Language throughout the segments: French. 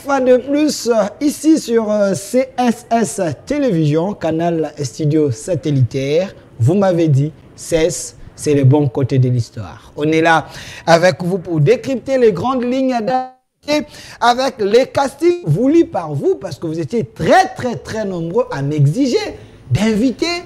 fois de plus, ici sur CSS Télévision, canal studio satellitaire, vous m'avez dit, CES, c'est le bon côté de l'histoire. On est là avec vous pour décrypter les grandes lignes avec les castings voulus par vous, parce que vous étiez très nombreux à m'exiger d'inviter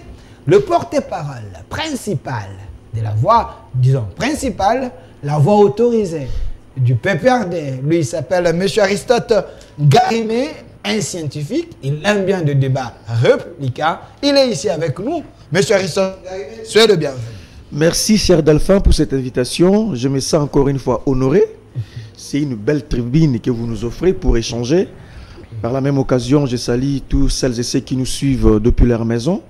le porte-parole principal de la voix, disons principale, la voix autorisée du PPRD. Lui, il s'appelle M. Aristote Garimé, un scientifique. Il aime bien le débat républicain. Il est ici avec nous. M. Aristote Garimé, soyez le bienvenu. Merci, cher Delphin, pour cette invitation. Je me sens encore une fois honoré. C'est une belle tribune que vous nous offrez pour échanger. Par la même occasion, je salue tous celles et ceux qui nous suivent depuis leur maison.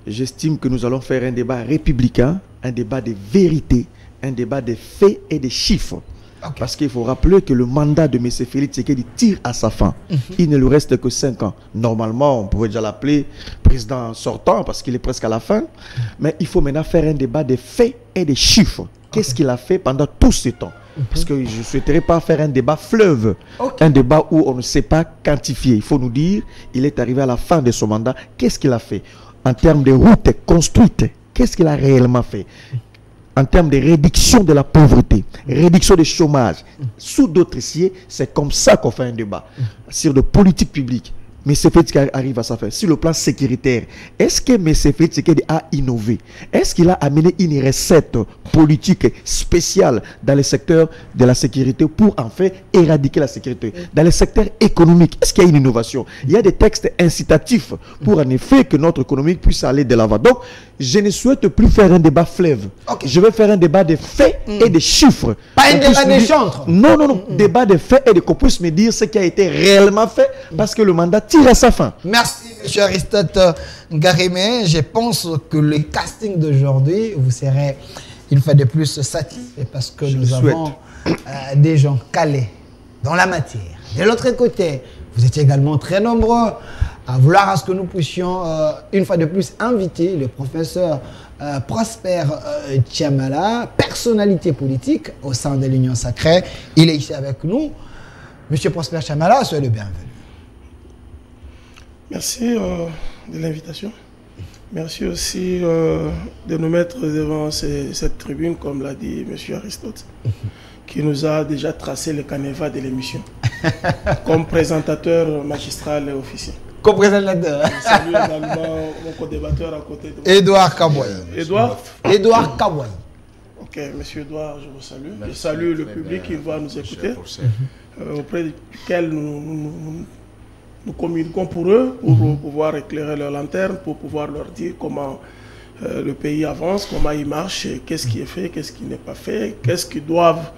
J'estime que nous allons faire un débat républicain, un débat de vérité, un débat de faits et de chiffres. Okay. Parce qu'il faut rappeler que le mandat de M. Félix Tshisekedi tire à sa fin. Il ne lui reste que 5 ans. Normalement, on pourrait déjà l'appeler président sortant parce qu'il est presque à la fin. Mais il faut maintenant faire un débat de faits et de chiffres. Qu'est-ce qu'il a fait pendant tout ce temps? Parce que je ne souhaiterais pas faire un débat fleuve, un débat où on ne sait pas quantifier. Il faut nous dire, il est arrivé à la fin de son mandat, qu'est-ce qu'il a fait? En termes de routes construites, qu'est-ce qu'il a réellement fait? En termes de réduction de la pauvreté, réduction du chômage, sous d'autres cieux, c'est comme ça qu'on fait un débat. Sur de politique publique. Mais M. Félix arrive à sa fin. Sur le plan sécuritaire, est-ce que M. Félix a innové? Est-ce qu'il a amené une recette politique spéciale dans le secteur de la sécurité pour en fait éradiquer la sécurité? Dans le secteur économique, est-ce qu'il y a une innovation? Il y a des textes incitatifs pour en effet que notre économie puisse aller de l'avant. Donc, je ne souhaite plus faire un débat fleuve. Je vais faire un débat de faits et de chiffres. Pas un débat de chantres. Non. Débat de faits et de qu'on puisse me dire ce qui a été réellement fait parce que le mandat tire à sa fin. Merci, M. Aristote Garimé. Je pense que le casting d'aujourd'hui, vous serez une fois de plus satisfait parce que nous avons des gens calés dans la matière. De l'autre côté, vous étiez également très nombreux à vouloir à ce que nous puissions une fois de plus inviter le professeur Prosper Tchamala, personnalité politique au sein de l'Union Sacrée. Il est ici avec nous. Monsieur Prosper Tchamala, soyez le bienvenu. Merci de l'invitation. Merci aussi de nous mettre devant cette tribune, comme l'a dit M. Aristote, qui nous a déjà tracé le canevas de l'émission, comme présentateur magistral et officiel. Co-présentateur. Je salue également mon co-débatteur à côté de moi. Edouard Kabouaï. Edouard Kabouaï. Ok, monsieur Edouard, je vous salue. Merci, je salue le public qui va nous écouter, auprès duquel nous communiquons pour eux, pour pouvoir éclairer leur lanterne, pour pouvoir leur dire comment le pays avance, comment il marche, qu'est-ce qui est fait, qu'est-ce qui n'est pas fait, qu'est-ce qu'ils doivent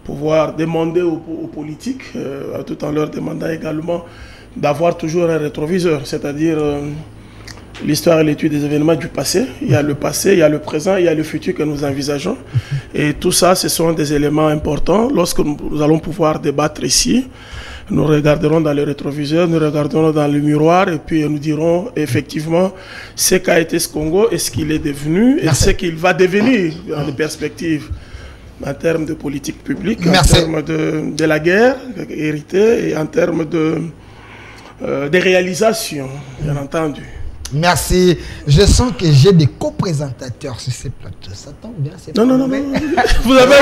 pouvoir demander aux politiques, tout en leur demandant également d'avoir toujours un rétroviseur, c'est-à-dire l'histoire et l'étude des événements du passé. Il y a le passé, il y a le présent, il y a le futur que nous envisageons. Et tout ça, ce sont des éléments importants. Lorsque nous allons pouvoir débattre ici, nous regarderons dans le rétroviseur, nous regarderons dans le miroir et puis nous dirons effectivement ce qu'a été ce Congo et ce qu'il est devenu et ce qu'il va devenir dans les perspectives en termes de politique publique, en termes de la guerre héritée et en termes de réalisations, bien entendu. Merci. Je sens que j'ai des co-présentateurs sur ces plateaux. Ça tombe bien. Non. Vous avez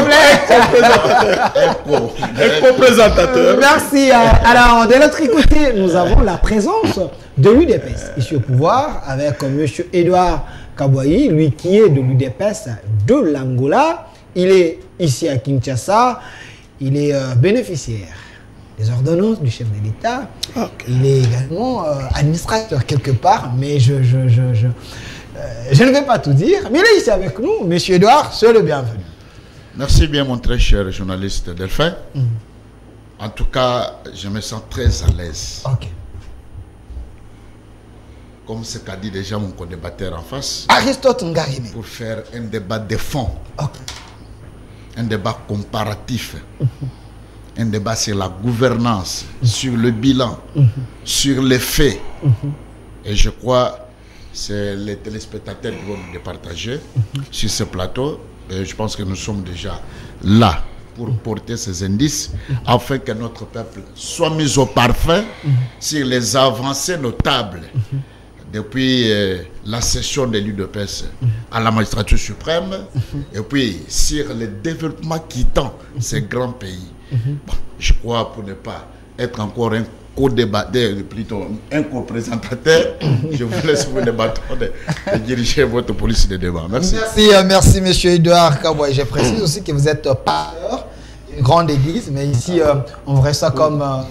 un co-présentateur. Merci. Alors, de l'autre côté, nous avons la présence de l'UDPS ici au pouvoir avec M. Edouard Kabouaï, lui qui est de l'UDPS de l'Angola. Il est ici à Kinshasa. Il est bénéficiaire des ordonnances du chef de l'État. Il est également administrateur quelque part, mais je ne vais pas tout dire. Mais il est ici avec nous, M. Edouard, soyez le bienvenu. Merci bien, mon très cher journaliste Delphin. En tout cas, je me sens très à l'aise. Comme ce qu'a dit déjà mon co-débatteur en face. Aristote Ngarimé. Pour faire un débat de fond. Un débat comparatif. Un débat sur la gouvernance, sur le bilan, sur les faits. Et je crois que c'est les téléspectateurs qui vont nous départager sur ce plateau. Et je pense que nous sommes déjà là pour porter ces indices afin que notre peuple soit mis au parfum sur les avancées notables depuis la session de l'UDPS à la magistrature suprême et puis sur le développement qui tend ces grands pays. Bon, je crois, pour ne pas être encore un co-débatteur, plutôt un co-présentateur, je vous laisse vous débattre de diriger votre police de débat. Merci. Merci, monsieur Edouard Kabouaï. Je précise aussi que vous êtes pasteur d'une grande église, mais ici, on verrait ça comme un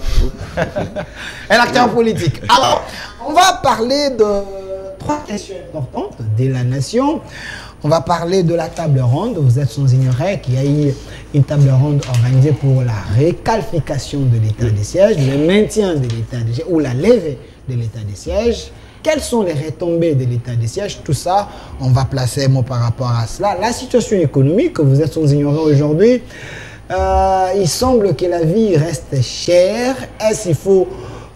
acteur politique. Alors, on va parler de 3 questions importantes de la nation. On va parler de la table ronde. Vous êtes sans ignorer qu'il y a eu une table ronde organisée pour la réqualification de l'état des sièges, le maintien de l'état des sièges ou la levée de l'état des sièges. Quelles sont les retombées de l'état des sièges? Tout ça, on va placer un mot par rapport à cela. La situation économique, vous êtes sans ignorer aujourd'hui. Il semble que la vie reste chère. Est-ce qu'il faut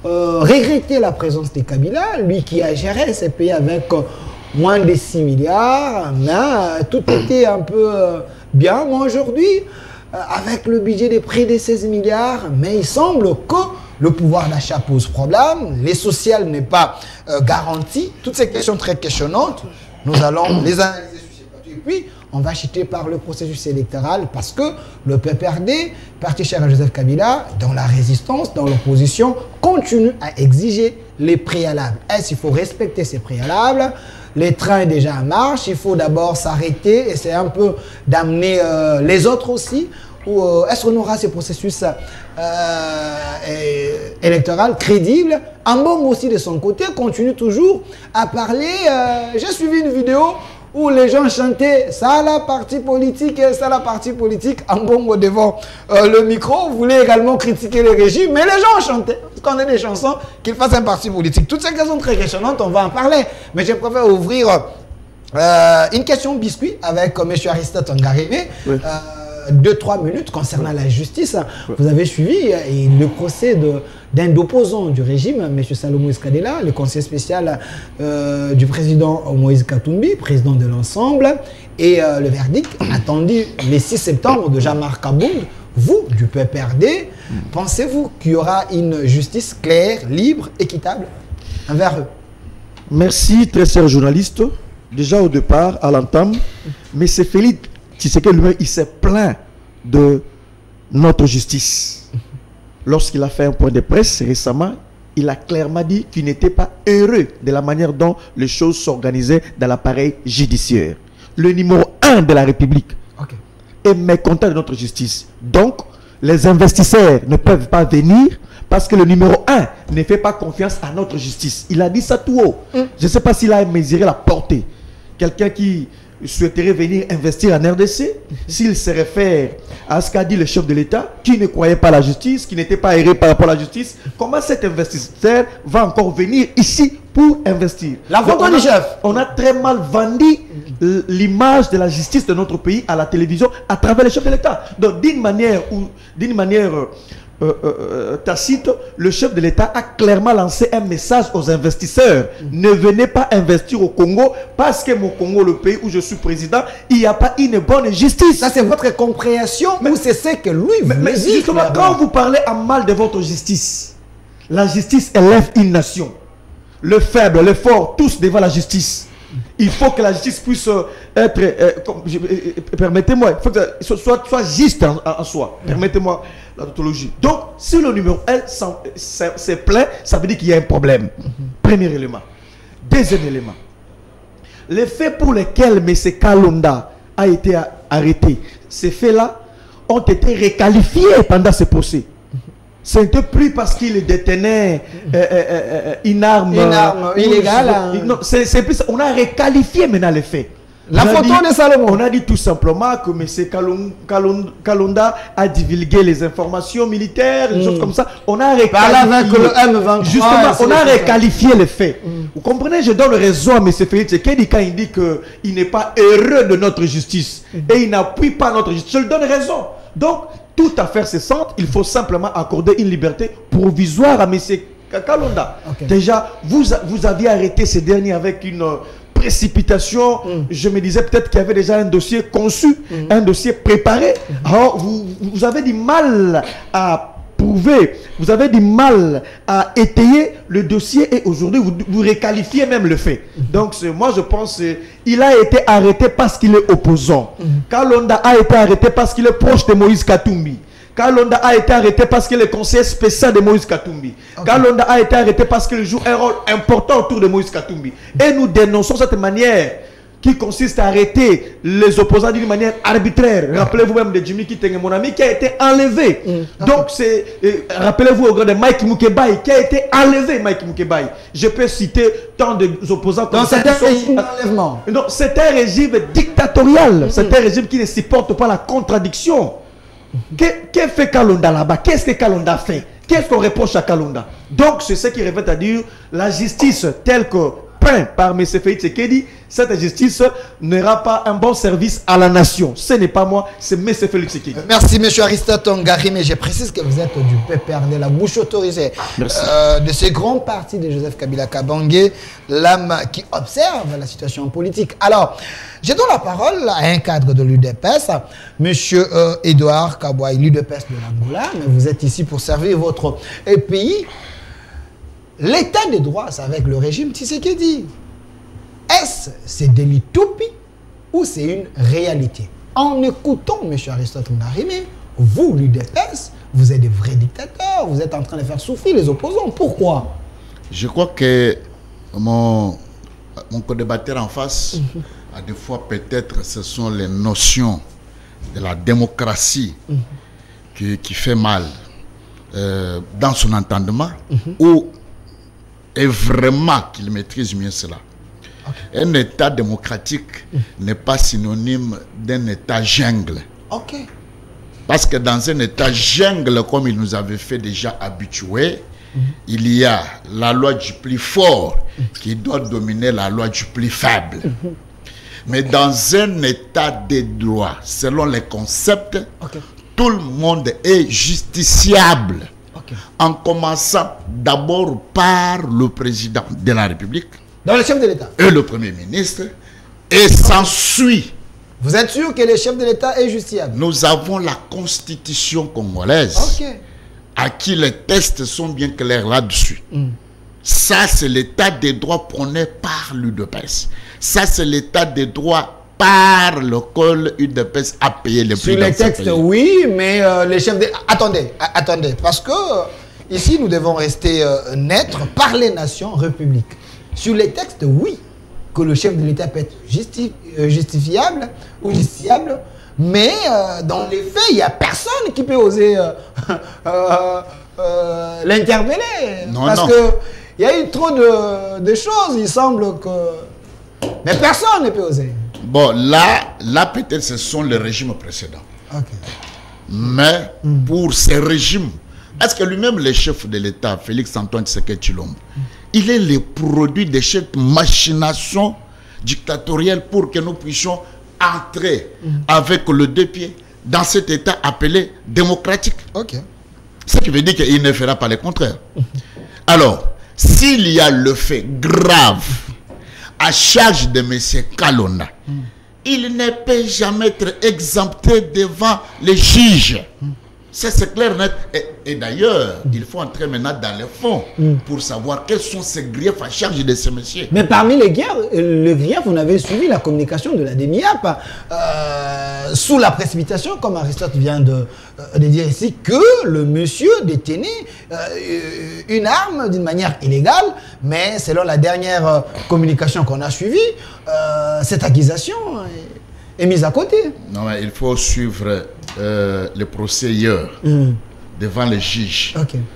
regretter la présence de Kabila, lui qui a géré ces pays avec moins de 6 milliards, mais tout était un peu bien. Moi aujourd'hui, avec le budget de près de 16 milliards, mais il semble que le pouvoir d'achat pose problème, les sociales n'est pas garanti. Toutes ces questions très questionnantes, nous allons les analyser sur ces plateaux. Et puis, on va chuter par le processus électoral parce que le PPRD, parti cher à Joseph Kabila, dans la résistance, dans l'opposition, continue à exiger les préalables. Est-ce qu'il faut respecter ces préalables? Les trains est déjà en marche, il faut d'abord s'arrêter, essayer un peu d'amener les autres aussi. Ou est-ce qu'on aura ces processus électoraux crédibles? Ambong aussi de son côté continue toujours à parler. J'ai suivi une vidéo où les gens chantaient ça la partie politique, ça la partie politique. Ambong devant le micro voulait également critiquer le régime, mais les gens chantaient. Qu'on ait des chansons, qu'ils fassent un parti politique. Toutes ces questions très questionnantes, on va en parler. Mais je préfère ouvrir une question biscuit avec M. Aristote Ngarime. Oui. 2-3 minutes concernant la justice. Oui. Vous avez suivi le procès d'un opposant du régime, M. Salomon Eskadela, le conseiller spécial du président Moïse Katumbi, président de l'ensemble. Et le verdict attendu le 6 septembre de Jean-Marc Abound. Vous, du PPRD, pensez-vous qu'il y aura une justice claire, libre, équitable envers eux? Merci, très cher journaliste. Déjà au départ, à l'entame, M. Félix Tshisekedi lui-même, il s'est plaint de notre justice. Lorsqu'il a fait un point de presse récemment, il a clairement dit qu'il n'était pas heureux de la manière dont les choses s'organisaient dans l'appareil judiciaire. Le numéro 1 de la République est mécontent de notre justice. Donc, les investisseurs ne peuvent pas venir parce que le numéro 1 ne fait pas confiance à notre justice. Il a dit ça tout haut. Je ne sais pas s'il a mesuré la portée. Quelqu'un qui souhaiterait venir investir en RDC, s'il se réfère à ce qu'a dit le chef de l'État, qui ne croyait pas à la justice, qui n'était pas heureux par rapport à la justice, comment cet investisseur va encore venir ici pour investir? La photo du chef. On a très mal vendu l'image de la justice de notre pays à la télévision à travers le chef de l'État. Donc d'une manière tacite, le chef de l'État a clairement lancé un message aux investisseurs. Ne venez pas investir au Congo parce que mon Congo, le pays où je suis président, il n'y a pas une bonne justice. Ça, c'est votre compréhension ou c'est ce que lui mais dit? Justement, quand vous parlez en mal de votre justice, la justice élève une nation. Le faible, le fort, tous devant la justice. Il faut que la justice puisse être, permettez-moi, il faut que soit juste en soi. Permettez-moi la tautologie. Donc, si le numéro 1 c'est plein, ça veut dire qu'il y a un problème. Premier élément. Deuxième élément. Les faits pour lesquels M. Kalonda a été arrêté, ces faits-là ont été requalifiés pendant ce procès. C'était plus parce qu'il détenait une arme illégale. Non, c'est plus, on a requalifié maintenant les faits. La photo de Salomon. On a dit tout simplement que M. Kalonda a divulgué les informations militaires, des choses comme ça. On a requalifié. Justement, on a requalifié les faits. Vous comprenez, je donne raison à M. Félix Tshisekedi quand il dit qu'il n'est pas heureux de notre justice et il n'appuie pas notre justice. Je lui donne raison. Donc, toute affaire cessante, il faut simplement accorder une liberté provisoire à M. Kalonda. Déjà, vous aviez arrêté ces derniers avec une précipitation, je me disais peut-être qu'il y avait déjà un dossier conçu, un dossier préparé. Alors, vous avez du mal à prouver, vous avez du mal à étayer le dossier et aujourd'hui, vous requalifiez même le fait. Donc, moi, je pense qu'il a été arrêté parce qu'il est opposant. Kalonda a été arrêté parce qu'il est proche de Moïse Katumbi. Kalonda a été arrêté parce qu'il est conseiller spécial de Moïse Katumbi. Kalonda a été arrêté parce qu'il joue un rôle important autour de Moïse Katumbi. Et nous dénonçons cette manière qui consiste à arrêter les opposants d'une manière arbitraire. Rappelez-vous même de Jimmy Kitenge, mon ami, qui a été enlevé. Donc, rappelez-vous au grand de Mike Mukebai, qui a été enlevé, Mike Mukebai. Je peux citer tant d'opposants comme ça. Donc, c'est un régime d'enlèvement. Non, c'est un régime dictatorial. C'est un régime qui ne supporte pas la contradiction. Qu'est-ce que fait Kalonda là-bas? Qu'est-ce que Kalonda fait? Qu'est-ce qu'on reproche à Kalonda? Donc, c'est ce qui revient à dire la justice telle que peint par M. Félix Tshisekedi, cette justice n'aura pas un bon service à la nation. Ce n'est pas moi, c'est M. Félix Tshisekedi. Merci, M. Aristote Ngari, mais je précise que vous êtes du PPR de la bouche autorisée de ce grand parti de Joseph Kabila Kabange, l'âme qui observe la situation politique. Alors, je donne la parole à un cadre de l'UDPS, M. Edouard Kabouaï, l'UDPS de l'Angola, mais vous êtes ici pour servir votre pays. L'état de droit, c'est avec le régime Tshisekedi. Est-ce c'est de l'utopie ou c'est une réalité? En écoutant M. Aristote Ngari, vous, l'UDPS, vous êtes des vrais dictateurs, vous êtes en train de faire souffrir les opposants. Pourquoi? Je crois que mon co-débatteur en face, à des fois peut-être ce sont les notions de la démocratie qui fait mal dans son entendement ou est vraiment qu'il maîtrise mieux cela. Un État démocratique n'est pas synonyme d'un État jungle. Parce que dans un État jungle, comme il nous avait fait déjà habituer, il y a la loi du plus fort qui doit dominer la loi du plus faible. Mais dans un État de droit, selon les concepts, tout le monde est justiciable. En commençant d'abord par le président de la République, dans le chef de l'État et le Premier ministre, et s'ensuit. Vous êtes sûr que le chef de l'État est justiciable? Nous avons la Constitution congolaise, à qui les tests sont bien clairs là-dessus. Ça, c'est l'état des droits prôné par l'UDPS. Ça, c'est l'état des droits par lequel l'UDPS a payé les prix. Sur les textes, oui, mais les chefs de... Attendez, parce que ici, nous devons rester nets par les nations républiques. Sur les textes, oui, que le chef de l'État peut être justifiable ou justiciable, mais dans les faits, il n'y a personne qui peut oser l'interpeller. Parce qu'il y a eu trop de choses, il semble que... Mais personne ne peut oser. Bon, là peut-être ce sont les régimes précédents. Mais pour ces régimes, est-ce que lui-même, le chef de l'État, Félix Antoine Tshisekedi Tshilombo, il est le produit de cette machination dictatoriale pour que nous puissions entrer avec le deux pieds dans cet État appelé démocratique? Ce qui veut dire qu'il ne fera pas le contraire. Alors, s'il y a le fait grave à charge de M. Kalonda, il ne peut jamais être exempté devant les juges. C'est clair, net. Et d'ailleurs, il faut entrer maintenant dans le fond pour savoir quels sont ces griefs à charge de ces messieurs. Mais parmi les griefs, on avait suivi la communication de la DENIAP sous la précipitation, comme Aristote vient de dire ici, que le monsieur détenait une arme d'une manière illégale, mais selon la dernière communication qu'on a suivie, cette accusation est mise à côté. Non, mais il faut suivre le procès hier devant les juges.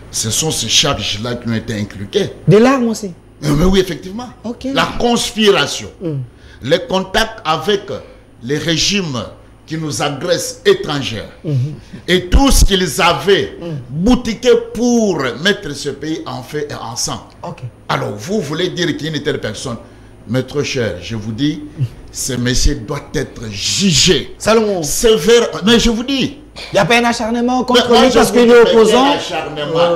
Ce sont ces charges-là qui ont été inculquées. Des larmes aussi? Mais oui, effectivement. La conspiration, les contacts avec les régimes qui nous agressent étrangers et tout ce qu'ils avaient boutiqué pour mettre ce pays en feu et en sang. Alors, vous voulez dire qu'il y a une telle personne? Mais trop cher, je vous dis, ce monsieur doit être jugé. Salomon. Sévère. Mais je vous dis. Il n'y a pas un acharnement contre lui parce qu'il est opposant.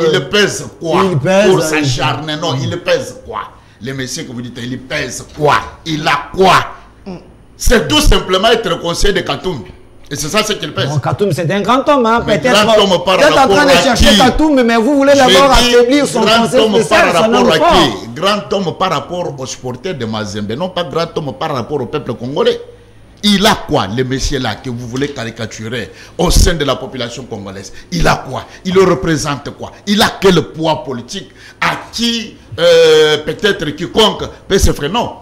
Il pèse quoi? Il pèse pour s'acharner? Non, il pèse quoi? le monsieur que vous dites, il pèse quoi? Il a quoi? C'est tout simplement être conseiller de Katoum. Et c'est ça ce qu'il pèse. Bon, Katoum, c'est un grand homme. Hein. Peut-être en train de chercher Katoum, mais vous voulez d'abord affaiblir son conseil spécial. Grand homme par rapport aux supporters de Mazembe, non pas grand homme par rapport au peuple congolais. Il a quoi, le monsieur là que vous voulez caricaturer au sein de la population congolaise? Il a quoi? Il le représente quoi? Il a quel poids politique? À qui peut-être quiconque peut se freiner? Non.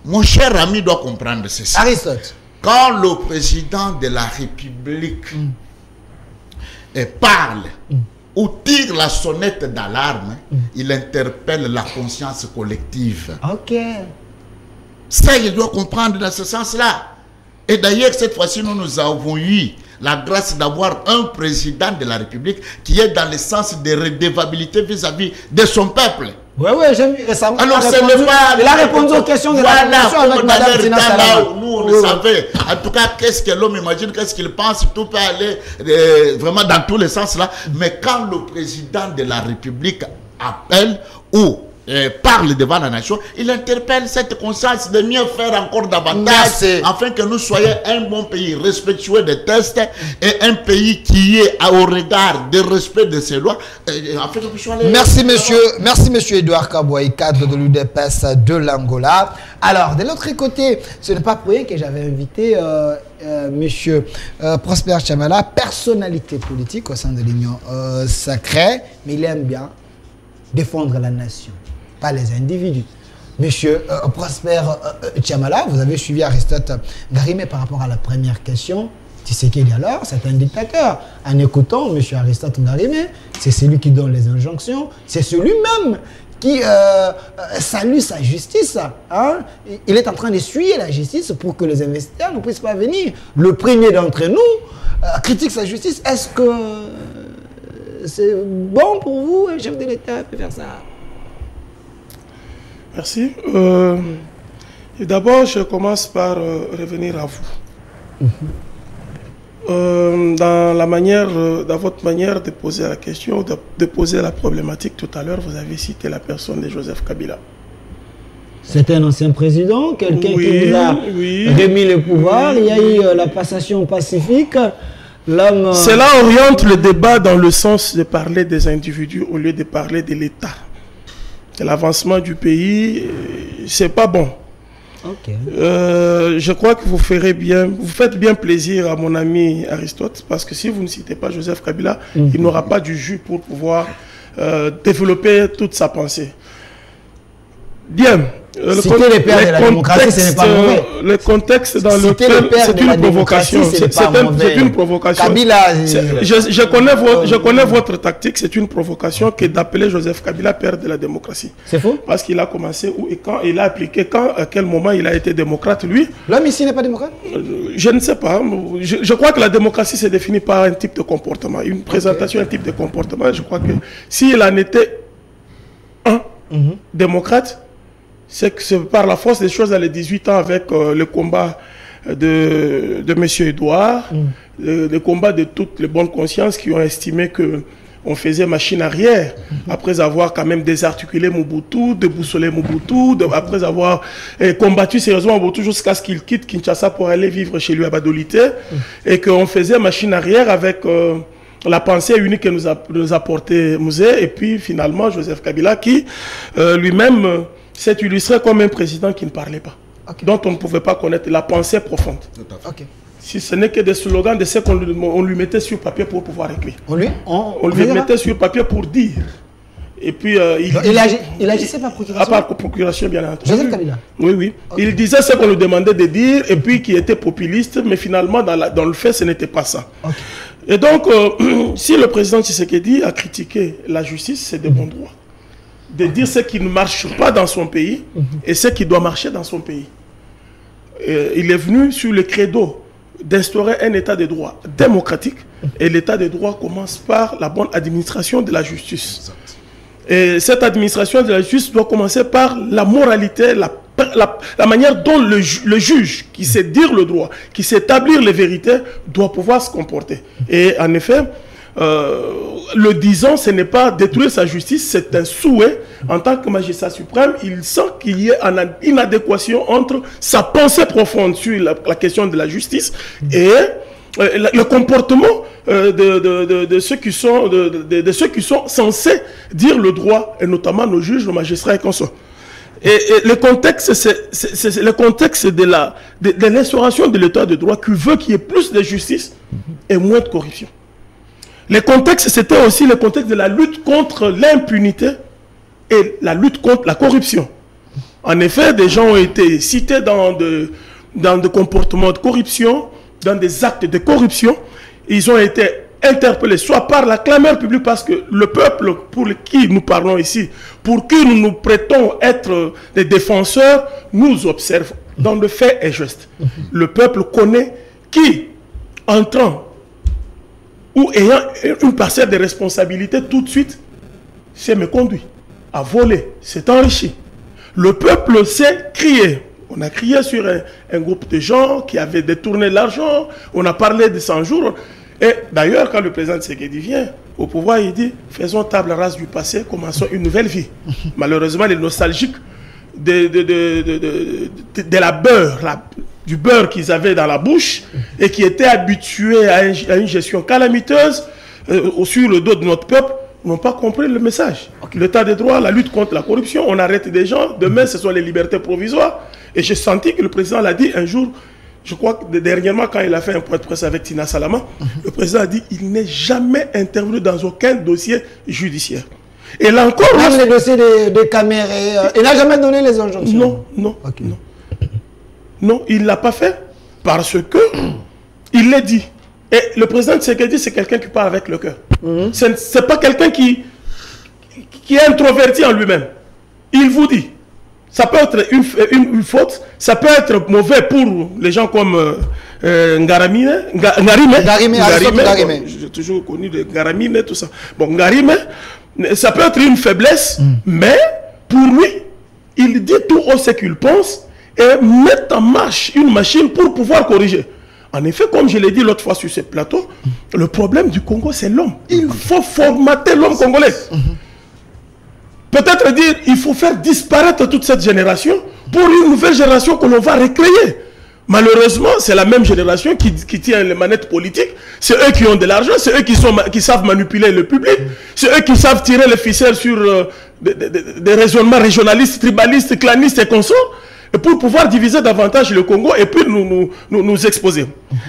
Mon cher ami doit comprendre ceci. Aristote. Quand le président de la République parle ou tire la sonnette d'alarme, il interpelle la conscience collective. Ok. Ça, il doit comprendre dans ce sens-là. Et d'ailleurs, cette fois-ci, nous avons eu la grâce d'avoir un président de la République qui est dans le sens de redevabilité vis-à-vis de son peuple. Oui, j'ai vu récemment. Alors, il a répondu aux questions de la Constitution avec Mme Tina Salama. Nous, on le savait. En tout cas, qu'est-ce que l'homme imagine, qu'est-ce qu'il pense, tout peut aller vraiment dans tous les sens là. Mais quand le président de la République appelle ou parle devant la nation, il interpelle cette conscience de mieux faire encore davantage afin que nous soyons un bon pays respectueux des tests et un pays qui est au regard du respect de ses lois. Afin que nous soyons merci monsieur Edouard Kabouaï, cadre de l'UDPS de l'Angola. Alors de l'autre côté, ce n'est pas pour rien que j'avais invité monsieur Prosper Chamala, personnalité politique au sein de l'Union sacrée, mais il aime bien défendre la nation, pas les individus. Monsieur Prosper Chamala, vous avez suivi Aristote Ngarimé par rapport à la première question. Tshisekedi alors, c'est un dictateur. En écoutant monsieur Aristote Ngarimé, c'est celui qui donne les injonctions, c'est celui-même qui salue sa justice. Hein? Il est en train d'essuyer la justice pour que les investisseurs ne puissent pas venir. Le premier d'entre nous critique sa justice. Est-ce que c'est bon pour vous, un chef de l'État peut faire ça? Merci. Et d'abord, je commence par revenir à vous. Dans votre manière de poser la question, de poser la problématique tout à l'heure, vous avez cité la personne de Joseph Kabila. C'est un ancien président, quelqu'un qui nous a remis le pouvoir. Il y a eu la passation pacifique. Cela oriente le débat dans le sens de parler des individus au lieu de parler de l'État. De l'avancement du pays, c'est pas bon. Okay. Je crois que vous faites bien plaisir à mon ami Aristote, parce que si vous ne citez pas Joseph Kabila, il n'aura pas du jus pour pouvoir développer toute sa pensée. Bien. Citer les pères de la démocratie, ce n'est pas mauvais. Le contexte dans lequel c'est une provocation. C'est une provocation. Kabila, je connais votre tactique. C'est une provocation que d'appeler Joseph Kabila père de la démocratie. C'est faux. Parce qu'il a commencé où et quand il a appliqué, à quel moment il a été démocrate, lui. L'homme ici n'est pas démocrate. Je ne sais pas. Je crois que la démocratie se définit par un type de comportement. Une présentation, un type de comportement. Je crois que s'il en était un démocrate, c'est que par la force des choses, dans les 18 ans, avec le combat de M. Edouard, le combat de toutes les bonnes consciences qui ont estimé qu'on faisait machine arrière, après avoir quand même désarticulé Mobutu, déboussolé Mobutu, après avoir combattu sérieusement Mobutu jusqu'à ce qu'il quitte Kinshasa pour aller vivre chez lui à Badolité, et qu'on faisait machine arrière avec la pensée unique que nous a porté Mouzé, et puis finalement Joseph Kabila qui lui-même s'est illustré comme un président qui ne parlait pas, dont on ne pouvait pas connaître la pensée profonde. Si ce n'est que des slogans de ce qu'on lui mettait sur papier pour pouvoir écrire. On lui mettait sur papier pour dire. Et puis il agissait par procuration. Par procuration, bien entendu. Joseph Kabila. Oui. Il disait ce qu'on lui demandait de dire, et puis qui était populiste, mais finalement dans le fait, ce n'était pas ça. Et donc, si le président Tshisekedi a critiqué la justice, c'est de bon droit. De dire ce qui ne marche pas dans son pays et ce qui doit marcher dans son pays. Il est venu sur le credo d'instaurer un état de droit démocratique, et l'état de droit commence par la bonne administration de la justice. Et cette administration de la justice doit commencer par la moralité, la manière dont le juge, qui sait dire le droit, qui sait établir les vérités, doit pouvoir se comporter. Et en effet, le disant, ce n'est pas détruire sa justice, c'est un souhait. En tant que magistrat suprême, il sent qu'il y ait une adéquation entre sa pensée profonde sur la question de la justice et le comportement de ceux qui sont censés dire le droit, et notamment nos juges, nos magistrats et consorts. Et le contexte, c'est le contexte de l'instauration de l'état de droit qui veut qu'il y ait plus de justice et moins de corruption. Le contexte, c'était aussi le contexte de la lutte contre l'impunité et la lutte contre la corruption. En effet, des gens ont été cités dans de comportements de corruption, dans des actes de corruption. Ils ont été interpellés soit par la clameur publique, parce que le peuple pour qui nous parlons ici, pour qui nous nous prêtons être des défenseurs, nous observe dans le fait et geste. Le peuple connaît qui, entrant ou ayant une parcelle de responsabilité, tout de suite s'est méconduit, a volé, s'est enrichi. Le peuple s'est crié. On a crié sur un groupe de gens qui avaient détourné l'argent. On a parlé de 100 jours. Et d'ailleurs, quand le président Tshisekedi vient au pouvoir, il dit « Faisons table rase du passé, commençons une nouvelle vie ». Malheureusement, les nostalgiques du beurre qu'ils avaient dans la bouche et qui étaient habitués à une gestion calamiteuse sur le dos de notre peuple, n'ont pas compris le message. L'état de droit, la lutte contre la corruption, on arrête des gens. Demain, ce sont les libertés provisoires. Et j'ai senti que le président l'a dit un jour, je crois que dernièrement, quand il a fait un point de presse avec Tina Salama, le président a dit qu'il n'est jamais intervenu dans aucun dossier judiciaire. Et là encore... Même les dossiers de caméras, il n'a jamais donné les injonctions? Non. Non, il ne l'a pas fait parce que il l'a dit. Et le président Tshisekedi, c'est quelqu'un qui parle avec le cœur. Ce n'est pas quelqu'un qui est introverti en lui-même. Il vous dit, ça peut être une faute, ça peut être mauvais pour les gens comme Ngarimé. J'ai toujours connu de Ngarimé, tout ça. Bon, Ngarimé, ça peut être une faiblesse, mais pour lui, il dit tout haut ce qu'il pense et met en marche une machine pour pouvoir corriger. En effet, comme je l'ai dit l'autre fois sur ce plateau, le problème du Congo, c'est l'homme. Il faut formater l'homme congolais. Peut-être dire, il faut faire disparaître toute cette génération pour une nouvelle génération que l'on va recréer. Malheureusement, c'est la même génération qui tient les manettes politiques. C'est eux qui ont de l'argent, c'est eux qui savent manipuler le public, c'est eux qui savent tirer les ficelles sur des raisonnements régionalistes, tribalistes, clanistes et consorts, et pour pouvoir diviser davantage le Congo et puis nous exposer.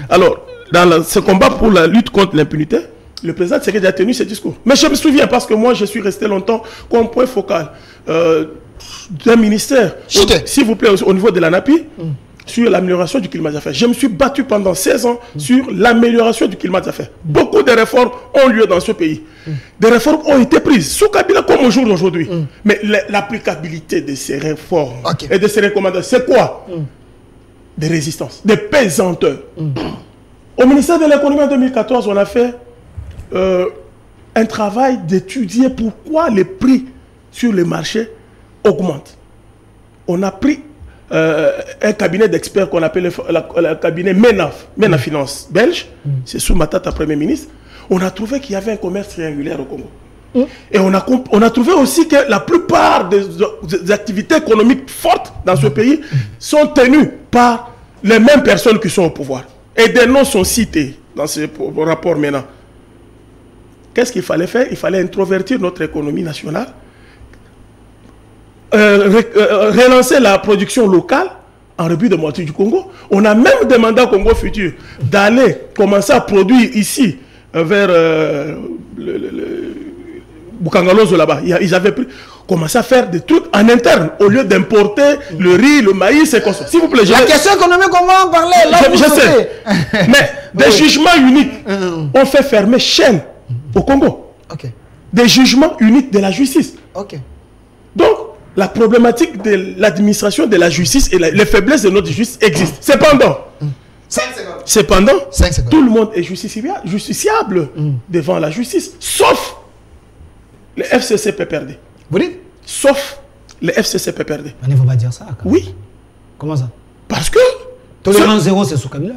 Alors, dans ce combat pour la lutte contre l'impunité, le président Tshisekedi a tenu ce discours. Mais je me souviens, parce que moi, je suis resté longtemps comme point focal d'un ministère, s'il vous plaît, au niveau de la NAPI, sur l'amélioration du climat d'affaires. Je me suis battu pendant 16 ans sur l'amélioration du climat d'affaires. Beaucoup de réformes ont lieu dans ce pays. Des réformes ont été prises, sous Kabila comme au jour d'aujourd'hui. Mais l'applicabilité de ces réformes et de ces recommandations, c'est quoi? Des résistances, des pesanteurs. Au ministère de l'économie en 2014, on a fait un travail d'étudier pourquoi les prix sur les marchés augmentent. On a pris un cabinet d'experts qu'on appelle le cabinet MENA Finance belge, c'est sous Matata, Premier ministre. On a trouvé qu'il y avait un commerce triangulaire au Congo. Et on a trouvé aussi que la plupart des activités économiques fortes dans ce pays sont tenues par les mêmes personnes qui sont au pouvoir. Et des noms sont cités dans ce rapport MENA. Qu'est-ce qu'il fallait faire? Il fallait introvertir notre économie nationale, relancer la production locale en rebut de moitié du Congo. On a même demandé au Congo Futur d'aller commencer à produire ici, vers Bukangalozo là-bas. Ils avaient commencé à faire des trucs en interne au lieu d'importer le riz, le maïs et comme ça. S'il vous plaît, la question économique, comment en parler là? Je sais. Mais des jugements uniques ont fait fermer chaîne au Congo. Des jugements uniques de la justice. Donc, la problématique de l'administration de la justice et les faiblesses de notre justice existent. Cependant, tout le monde est justiciable devant la justice, sauf les FCC PPRD. Vous dites? Sauf les FCC PPRD. Il ne faut pas dire ça. Oui. Comment ça? Parce que... Tolérance zéro, c'est sous Kabila.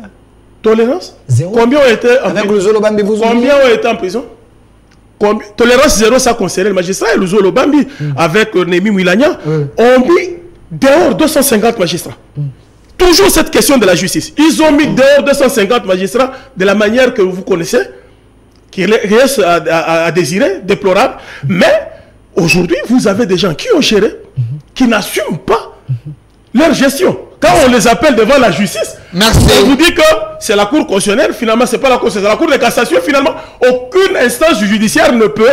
Tolérance zéro. Combien ont été en prison? Combien ont été en prison? tolérance zéro, ça concernait le magistrat, et Louzo Lobambi, avec Némi Mouilania, ont mis dehors 250 magistrats. Toujours cette question de la justice. Ils ont mis dehors 250 magistrats de la manière que vous connaissez, qui reste à désirer, déplorable. Mais aujourd'hui, vous avez des gens qui ont géré, qui n'assument pas leur gestion. Quand on les appelle devant la justice, on vous dit que c'est la Cour constitutionnelle, finalement c'est pas la Cour, c'est la Cour de cassation, finalement aucune instance judiciaire ne peut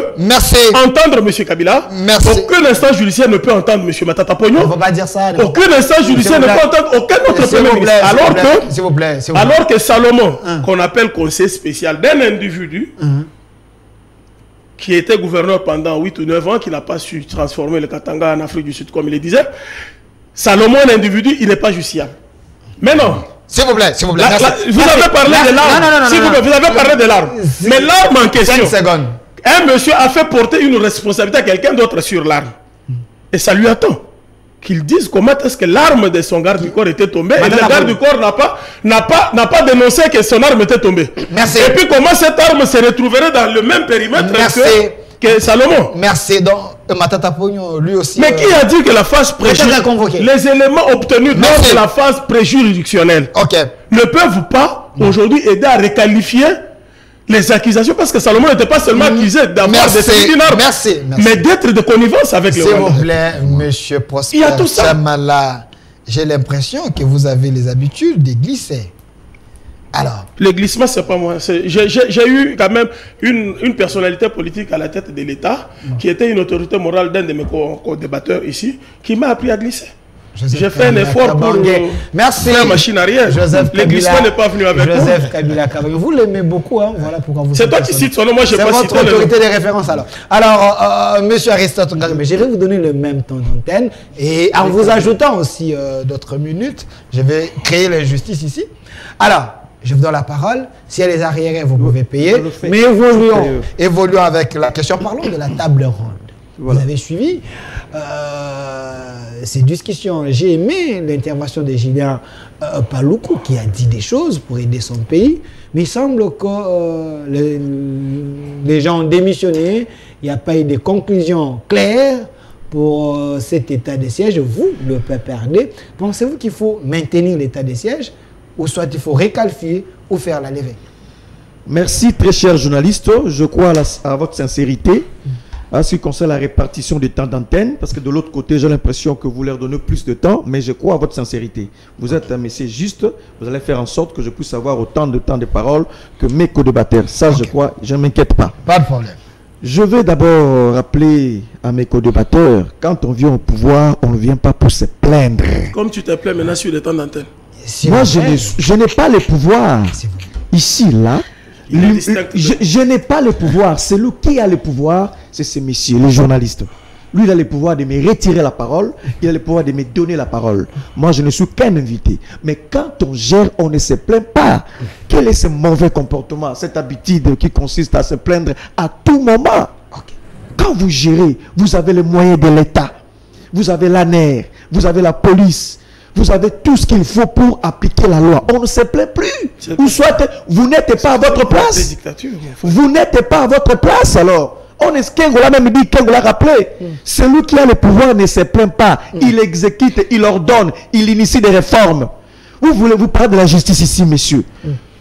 entendre M. Kabila, aucune instance judiciaire ne peut entendre M. Matata Pogno, on ne va pas dire ça, aucune instance judiciaire ne peut entendre aucun autre premier ministre. Alors que Salomon, qu'on appelle conseiller spécial d'un individu, qui était gouverneur pendant 8 ou 9 ans, qui n'a pas su transformer le Katanga en Afrique du Sud comme il le disait, Salomon, l'individu, il n'est pas justiciable. Mais non. S'il vous plaît, s'il vous plaît. Vous avez parlé de l'arme. S'il vous plaît, vous avez parlé de l'arme. Mais l'arme en question, 5 secondes. Un monsieur a fait porter une responsabilité à quelqu'un d'autre sur l'arme. Et ça lui attend qu'il dise comment est-ce que l'arme de son garde du corps était tombée. Et le garde du corps n'a pas dénoncé que son arme était tombée. Merci. Et puis comment cette arme se retrouverait dans le même périmètre que Salomon. Merci. Donc, Matata Pogno, lui aussi. Mais qui a dit que la phase préjuridictionnelle, les éléments obtenus dans la phase préjuridictionnelle ne peuvent pas aujourd'hui aider à requalifier les accusations, parce que Salomon n'était pas seulement accusé d'avoir détenu une arme, mais d'être de connivence avec le Rwanda. S'il vous plaît, monsieur Prosper Chamala, j'ai l'impression que vous avez les habitudes de glisser. Alors, le glissement, c'est pas moi. J'ai eu quand même une personnalité politique à la tête de l'État qui était une autorité morale d'un de mes co-débatteurs ici, qui m'a appris à glisser. J'ai fait un effort pour faire machine arrière. Le glissement n'est pas venu avec vous. Joseph Kabila Kabange. Vous l'aimez beaucoup, hein? Voilà pourquoi vous. C'est toi qui cites son nom, moi je n'ai pas cité. C'est votre autorité de référence alors. Alors, monsieur Aristote Ngagbe, je vais vous donner le même temps d'antenne et en vous ajoutant aussi d'autres minutes, je vais créer l'injustice ici. Alors, je vous donne la parole. Si elle est arriérées, vous pouvez payer. Mais évoluons avec la question. Parlons de la table ronde. Voilà. Vous avez suivi ces discussions. J'ai aimé l'intervention de Julien Paluku qui a dit des choses pour aider son pays. Mais il semble que les gens ont démissionné. Il n'y a pas eu de conclusion claire pour cet état de siège. Vous, le PPRD, pensez-vous qu'il faut maintenir l'état de siège ou soit il faut réqualifier ou faire la levée? Merci très cher journaliste. Je crois à votre sincérité. En ce qui concerne la répartition du temps d'antenne, parce que de l'autre côté, j'ai l'impression que vous leur donnez plus de temps, mais je crois à votre sincérité. Vous êtes un messier juste, vous allez faire en sorte que je puisse avoir autant de temps de parole que mes co-débatteurs. Ça, je crois, je ne m'inquiète pas. Pas de problème. Je vais d'abord rappeler à mes co-débatteurs, quand on vient au pouvoir, on ne vient pas pour se plaindre. Comme tu te plains maintenant sur le temps d'antenne. Moi, je n'ai pas le pouvoir. Ici, là. Je n'ai pas le pouvoir. C'est lui qui a le pouvoir, c'est ce monsieur, le journaliste. Lui, il a le pouvoir de me retirer la parole, il a le pouvoir de me donner la parole. Moi, je ne suis qu'un invité. Mais quand on gère, on ne se plaint pas. Quel est ce mauvais comportement, cette habitude qui consiste à se plaindre à tout moment? Quand vous gérez, vous avez les moyens de l'État. Vous avez l'ANER, vous avez la police. Vous avez tout ce qu'il faut pour appliquer la loi. On ne se plaint plus. Ou soit vous n'êtes pas à votre place. Vous n'êtes pas à votre place alors. On est Kengola même dit, Kengola rappelé. Celui qui a le pouvoir ne se plaint pas. Il exécute, il ordonne, il initie des réformes. Vous voulez vous parler de la justice ici, messieurs?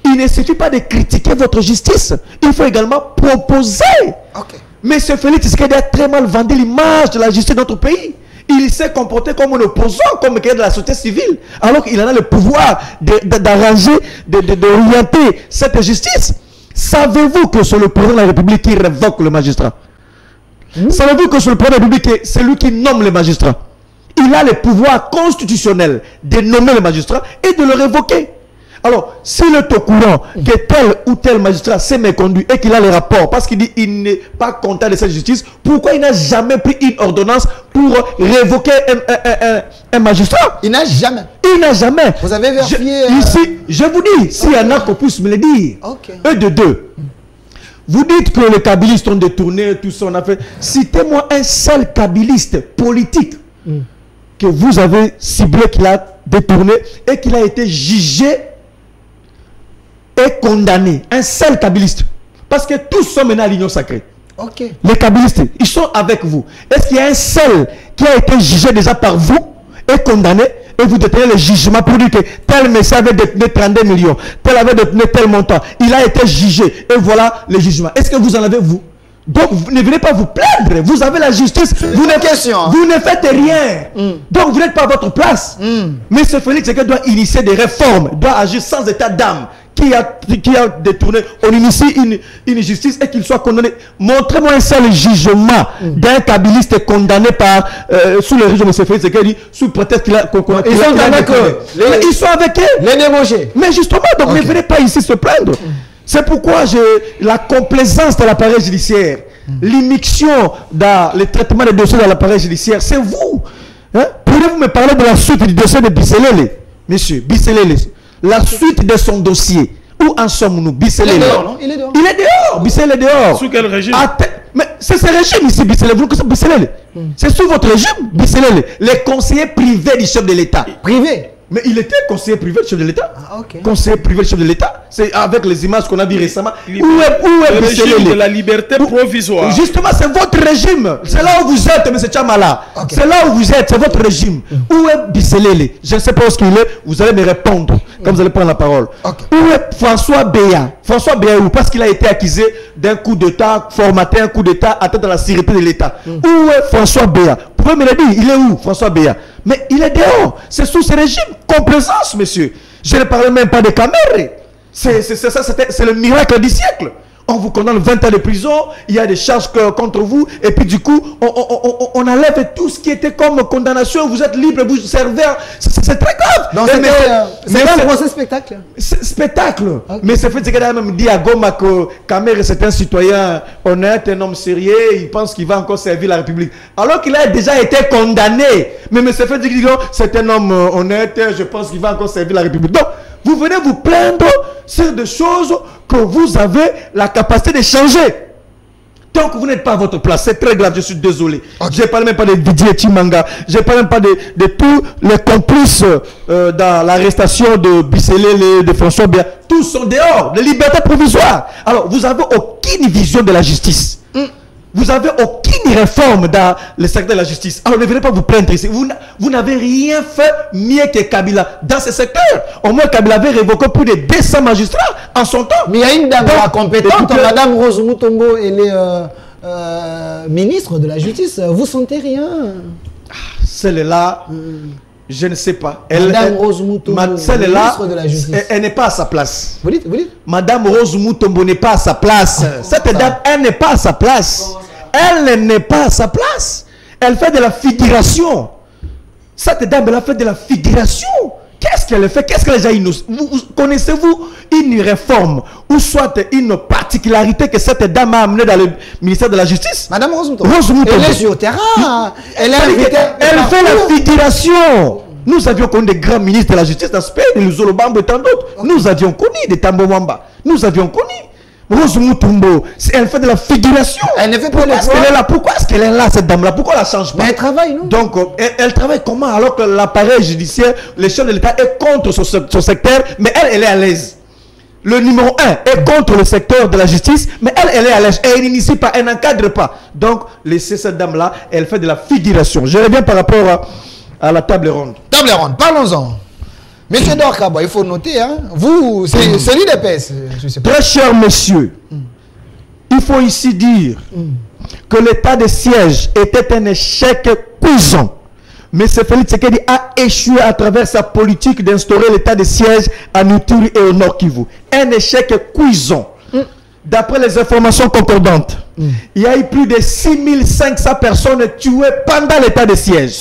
Il ne suffit pas de critiquer votre justice. Il faut également proposer. Mais ce Félix Tshisekedi a très mal vendu l'image de la justice de notre pays. Il s'est comporté comme un opposant, comme quelqu'un de la société civile, alors qu'il en a le pouvoir d'arranger, d'orienter cette justice. Savez-vous que c'est le président de la République qui révoque le magistrat? Savez-vous que c'est le président de la République, c'est lui qui nomme les magistrats? Il a le pouvoir constitutionnel de nommer le magistrat et de le révoquer. Alors, s'il est au courant que tel ou tel magistrat s'est méconduit et qu'il a les rapports parce qu'il dit qu'il n'est pas content de cette justice, pourquoi il n'a jamais pris une ordonnance pour révoquer un magistrat? Il n'a jamais. Il n'a jamais. Vous avez vérifié ici, je vous dis, s'il y en a qu'on puisse me le dire. Eux de deux. Vous dites que les kabilistes ont détourné tout ça, on a fait. Citez-moi un seul kabiliste politique que vous avez ciblé, qu'il a détourné et qu'il a été jugé et condamné. Un seul kabiliste. Parce que tous sont maintenant à l'union sacrée. Ok. Les kabbalistes, ils sont avec vous. Est-ce qu'il y a un seul qui a été jugé déjà par vous et condamné et vous détenez le jugement pour dire que tel messie avait détenu 32 millions, tel avait détenu tel montant, il a été jugé et voilà le jugement. Est-ce que vous en avez vous? Donc vous ne venez pas vous plaindre, vous avez la justice, vous ne faites rien. Donc vous n'êtes pas à votre place. Mais ce Félix Tshisekedi doit initier des réformes, doit agir sans état d'âme. Qui a détourné, on initie une justice et qu'il soit condamné. Montrez-moi un seul jugement d'un kabyliste condamné par sous le régime de M. Félix Tshisekedi sous prétexte qu'il a ils sont avec eux. Ils sont avec eux. Les débauchés. Mais justement, donc ne venez pas ici se plaindre. C'est pourquoi la complaisance de l'appareil judiciaire, l'immixtion dans le traitement des dossiers dans l'appareil judiciaire, c'est vous. Hein? Pourriez-vous me parler de la suite du dossier de Bisselele, monsieur Bisselele, la suite de son dossier? Où en sommes-nous? Bisselele. Il est dehors, non? Il est dehors. Il est dehors. Bisselele est dehors. Sous quel régime? Mais c'est ce régime ici, Bisselele. Vous connaissez Bisselele? C'est sous votre régime, Bisselele. Les conseillers privés du chef de l'État. Privé. Mais il était conseiller privé du chef de l'État. Ah, ok. Conseiller privé du chef de l'État. C'est avec les images qu'on a vues récemment. Où est le régime Bisselele? de la liberté provisoire. Justement, c'est votre régime. C'est là où vous êtes, M. Tchamala. Okay. C'est là où vous êtes, c'est votre régime. Où est Bisselele? Je ne sais pas où il est. Vous allez me répondre quand vous allez prendre la parole. Okay. Où est François Béa? François Béa, parce qu'il a été accusé d'un coup d'État, formaté un coup d'État, atteint à la sécurité de l'État. Où est François Béa? Vous pouvez me le dire, il est où François Béa? Mais il est dehors. C'est sous ce régime. Complaisance, monsieur. Je ne parle même pas de Caméré. C'est le miracle du siècle. On vous condamne 20 ans de prison, il y a des charges contre vous, et puis du coup, on enlève tout ce qui était comme condamnation, vous êtes libre, vous servez. C'est très grave. Donc c'est un procès spectacle. Spectacle. Okay. Mais c'est fait que a même dit à Goma que Kamere c'est un citoyen honnête, un homme sérieux, il pense qu'il va encore servir la République. Alors qu'il a déjà été condamné. Mais c'est fait que c'est un homme honnête, je pense qu'il va encore servir la République. Donc, vous venez vous plaindre sur des choses que vous avez la capacité de changer. Donc vous n'êtes pas à votre place, c'est très grave, je suis désolé. Okay. Je ne parle même pas de Didier Chimanga, je ne parle même pas de tous les complices dans l'arrestation de Bisselele, de François Béa. Tous sont dehors, de liberté provisoire. Alors vous n'avez aucune vision de la justice. Vous n'avez aucune réforme dans le secteur de la justice. Alors ne venez pas vous plaindre ici. Vous n'avez rien fait mieux que Kabila dans ce secteur. Au moins Kabila avait révoqué plus de 200 magistrats en son temps. Mais il y a une dame compétente, Madame Rose Mutombo, elle est ministre de la Justice. Vous sentez rien? Celle-là, je ne sais pas. Madame Rose Mutombo, ministre de la Justice. Elle n'est pas à sa place. Vous dites? Madame Rose Mutombo n'est pas à sa place. Cette dame, elle n'est pas à sa place. Elle n'est pas à sa place. Elle fait de la figuration. Cette dame, elle a fait de la figuration. Qu'est-ce qu'elle fait? Qu'est-ce qu'elle a dit? Connaissez-vous une réforme ou soit une particularité que cette dame a amenée dans le ministère de la Justice? Madame Rose Mutombo. Elle est sur le terrain. Elle fait la figuration. Nous avions connu des grands ministres de la Justice dans ce pays, de Luzolobambo et tant d'autres. Nous avions connu des Tambo Mwamba. Nous avions connu. Rose Mutombo, elle fait de la figuration. Elle ne fait pas pourquoi est-ce qu'elle est là, cette dame-là? Pourquoi elle ne change pas? Mais elle travaille, non? Donc, elle travaille comment alors que l'appareil judiciaire, le chef de l'État est contre son secteur, mais elle est à l'aise. Le numéro 1 est contre le secteur de la justice, mais elle est à l'aise. Elle n'initie pas, elle n'encadre pas. Donc, laissez cette dame-là, elle fait de la figuration. Je reviens par rapport à la table ronde. Table ronde, parlons-en. Monsieur Dorkaba, il faut noter, hein, vous, c'est l'UDPS. Très cher monsieur, il faut ici dire que l'état de siège était un échec cuisant. Mais M. Félix Tshisekedi a échoué à travers sa politique d'instaurer l'état de siège à Ituri et au Nord Kivu. Un échec cuisant. D'après les informations concordantes, il y a eu plus de 6500 personnes tuées pendant l'état de siège.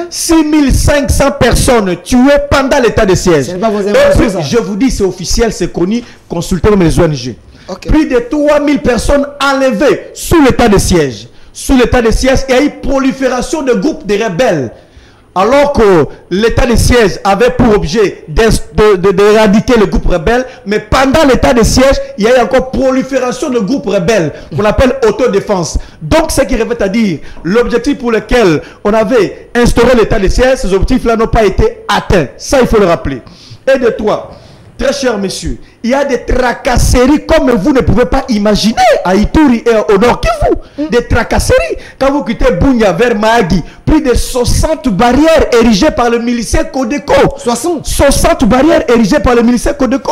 6500 personnes tuées pendant l'état de siège. C'est pas vos informations, ça. Je vous dis, c'est officiel, c'est connu, consultez même les ONG. Okay. Plus de 3000 personnes enlevées sous l'état de siège. Sous l'état de siège, il y a eu prolifération de groupes de rebelles. Alors que l'état de siège avait pour objet d'éradiquer le groupe rebelle, mais pendant l'état de siège, il y a eu encore prolifération de groupes rebelles qu'on appelle autodéfense. Donc, ce qui revient à dire, l'objectif pour lequel on avait instauré l'état de siège, ces objectifs-là n'ont pas été atteints. Ça, il faut le rappeler. Et de toi, très cher monsieur, Il y a des tracasseries comme vous ne pouvez pas imaginer à Ituri et au Nord Kivu. Des tracasseries. Quand vous quittez Bunia vers Mahagi, plus de 60 barrières érigées par le militaire Codeco. 60 barrières érigées par le militaire Codeco.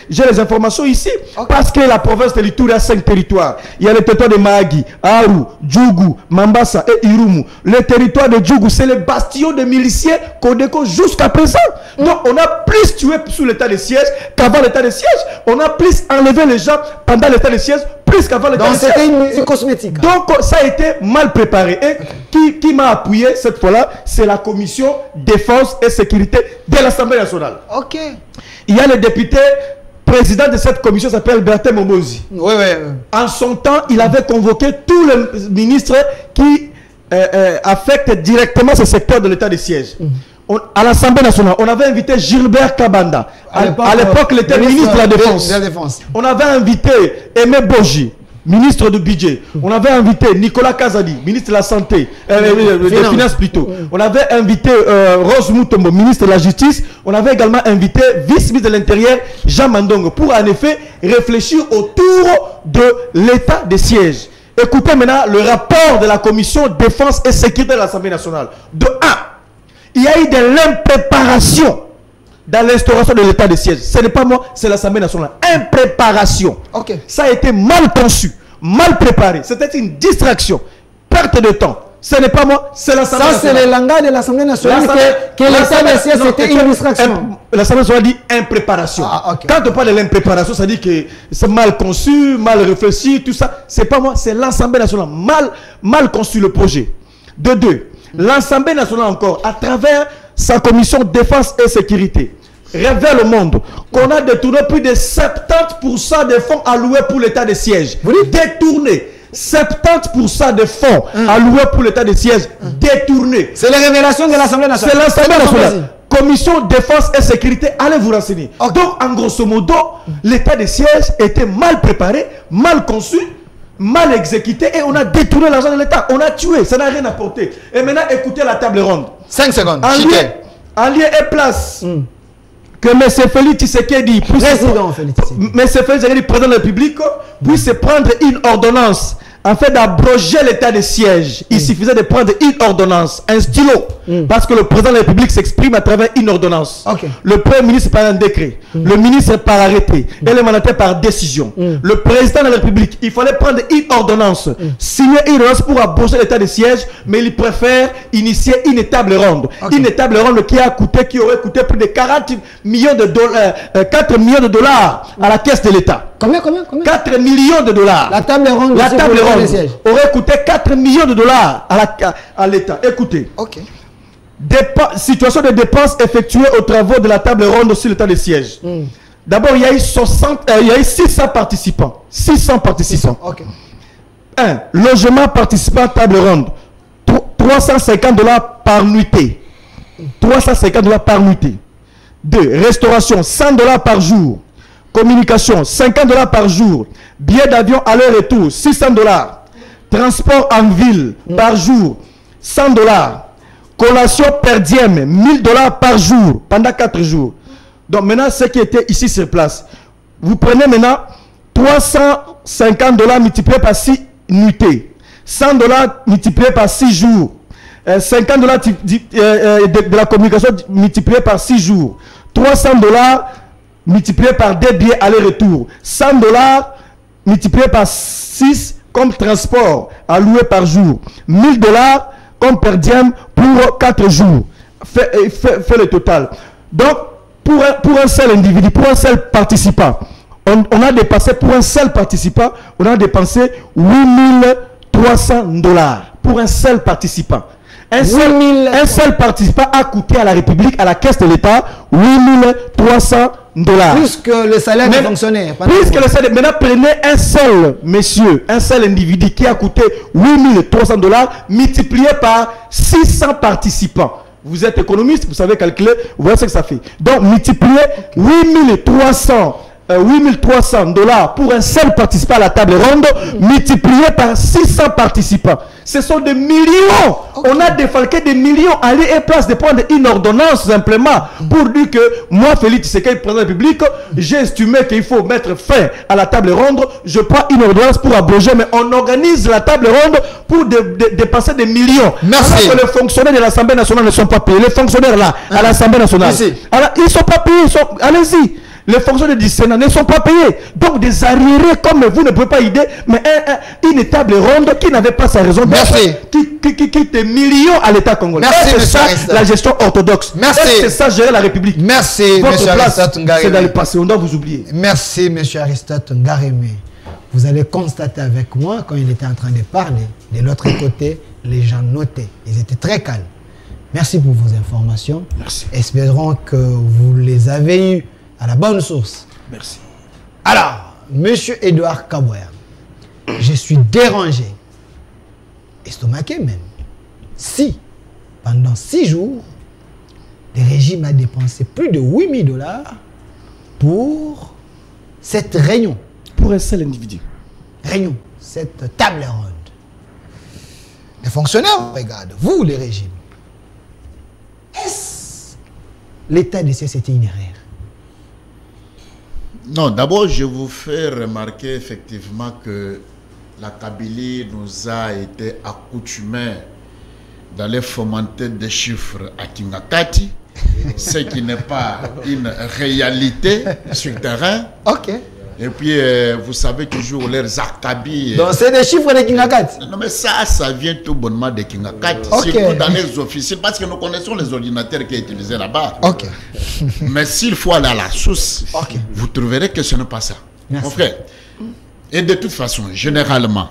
J'ai les informations ici. Okay. Parce que la province de l'Ituri a 5 territoires. Il y a le territoire de Mahagi, Aru, Djougou, Mambasa et Irumu. Le territoire de Djougou, c'est le bastion des miliciens Codeco jusqu'à présent. Donc on a plus tué sous l'état de siège qu'avant l'état de siège. On a plus enlevé les gens pendant l'état de siège plus qu'avant l'état de siège. Donc c'était une cosmétique. Donc ça a été mal préparé. Et qui m'a appuyé cette fois-là, c'est la commission défense et sécurité de l'Assemblée nationale. Ok. Il y a le député président de cette commission, s'appelle Bertin Momozi. Oui. En son temps, il avait convoqué tous les ministres qui affectent directement ce secteur de l'état de siège. À l'Assemblée nationale, on avait invité Gilbert Kabanda. À l'époque, il était ministre de la Défense. On avait invité Aimé Boji, ministre du budget. On avait invité Nicolas Kazadi, ministre de la santé, des finances plutôt. On avait invité Rose Mutombo, ministre de la justice. On avait également invité vice-ministre de l'Intérieur, Jean Mandongo, pour en effet réfléchir autour de l'état de siège. Écoutez maintenant le rapport de la commission défense et sécurité de l'Assemblée nationale. De 1, il y a eu de l'impréparation dans l'instauration de l'état de siège. Ce n'est pas moi, c'est l'Assemblée nationale. Impréparation. Okay. Ça a été mal conçu, mal préparé. C'était une distraction, perte de temps. Ce n'est pas moi, c'est l'Assemblée nationale. Ça, c'est le langage de l'Assemblée nationale que l'état de siège, c'était une distraction. L'Assemblée nationale dit impréparation. Okay. Quand on parle de l'impréparation, ça dit que c'est mal conçu, mal réfléchi, tout ça. C'est pas moi, c'est l'Assemblée nationale. Mal conçu le projet. De 2. L'Assemblée nationale encore, à travers sa commission défense et sécurité, révèle au monde qu'on a détourné plus de 70% des fonds alloués pour l'état de siège. Détourné. 70% des fonds alloués pour l'état de siège détournés. C'est la révélation de l'Assemblée nationale. C'est l'Assemblée nationale. Commission défense et sécurité, allez vous renseigner. Okay. Donc, en grosso modo, l'état de siège était mal préparé, mal conçu, mal exécuté et on a détourné l'argent de l'État. On a tué, ça n'a rien apporté. Et maintenant, écoutez la table ronde. 5 secondes. En lieu et place que M. Félix Tshisekedi, président de la République, puisse prendre une ordonnance en fait d'abroger l'état de siège. Il suffisait de prendre une ordonnance, un stylo, parce que le président de la République s'exprime à travers une ordonnance. Okay. Le premier ministre par un décret, le ministre par arrêté, et le mandataire par décision. Le président de la République, il fallait prendre une ordonnance, signer une ordonnance pour abroger l'état de siège, mais il préfère initier une table ronde. Okay. Une table ronde qui aurait coûté plus de 40 millions de dollars, 4 millions de dollars à la caisse de l'État. Combien 4 millions de dollars. La table ronde aurait coûté 4 millions de dollars à l'État. Écoutez. Ok. Situation de dépenses effectuées aux travaux de la table ronde sur l'état de siège. D'abord, il y a eu 600 participants. 600 participants. Okay. 1. Logement participant table ronde. $350 par nuitée. 350 $ par nuitée. 2. Restauration, $100 par jour. Communication, $50 par jour. Billet d'avion aller-retour, $600. Transport en ville par jour, $100. Collation per diem, $1000 par jour pendant 4 jours. Donc maintenant, ce qui était ici sur place, vous prenez maintenant $350 multiplié par 6 nuitées, $100 multiplié par 6 jours, $50 de la communication multiplié par 6 jours, $300 multiplié par 2 billets aller-retour, $100 multiplié par 6 comme transport alloué par jour, $1000 comme per diem pour 4 jours. Fait le total. Donc, pour un seul individu, pour un seul participant, on a dépensé, pour un seul participant, on a dépensé $8300 pour un seul participant. Un seul participant a coûté à la République, à la caisse de l'État, $8300. Plus que le salaire des fonctionnaires. Plus que le salaire. Maintenant, prenez un seul monsieur, un seul individu qui a coûté $8300 multiplié par 600 participants. Vous êtes économiste, vous savez calculer, vous voyez ce que ça fait. Donc, multipliez 8300 $8 300 pour un seul participant à la table ronde, multiplié par 600 participants. Ce sont des millions. Okay. On a défalqué des millions à lieu et place de prendre une ordonnance simplement pour dire que moi, Félix Tshisekedi, président de la République, j'ai estimé qu'il faut mettre fin à la table ronde. Je prends une ordonnance pour abroger, mais on organise la table ronde pour dépasser des millions. Merci. Alors que les fonctionnaires de l'Assemblée nationale ne sont pas payés. Les fonctionnaires là, à l'Assemblée nationale, alors, ils ne sont pas payés. Allez-y. Les fonctionnaires du Sénat ne sont pas payés. Donc des arriérés comme vous ne pouvez pas aider, mais une table ronde qui n'avait pas sa raison d'être, qui quitte des millions à l'État congolais. C'est ça la gestion orthodoxe. C'est ça gérer la République. Merci, votre place, c'est dans le passé, on doit vous oublier. Merci, monsieur Aristote Ngareme. Vous allez constater avec moi, quand il était en train de parler, de l'autre côté, les gens notaient. Ils étaient très calmes. Merci pour vos informations. Merci. Espérons que vous les avez eues à la bonne source. Merci. Alors, monsieur Edouard Kabouer, je suis dérangé, estomaqué même, si pendant 6 jours, le régime a dépensé plus de $8 000 pour cette réunion. Pour un seul individu. Réunion, cette table ronde. Les fonctionnaires regardent, vous les régimes. Est-ce l'état de c'était une erreur? Non, d'abord, je vous fais remarquer effectivement que la Kabylie nous a été accoutumés d'aller fomenter des chiffres à Kingakati, ce qui n'est pas une réalité sur le terrain. Ok. Et puis, vous savez toujours leurs acabis. Donc, c'est des chiffres de Kingakati? Non, mais ça vient tout bonnement de Kingakati. Okay. Surtout dans les officines, parce que nous connaissons les ordinateurs qui sont utilisés là-bas. Ok. Mais s'il faut aller à la source, vous trouverez que ce n'est pas ça. Merci. Mon frère. Et de toute façon, généralement,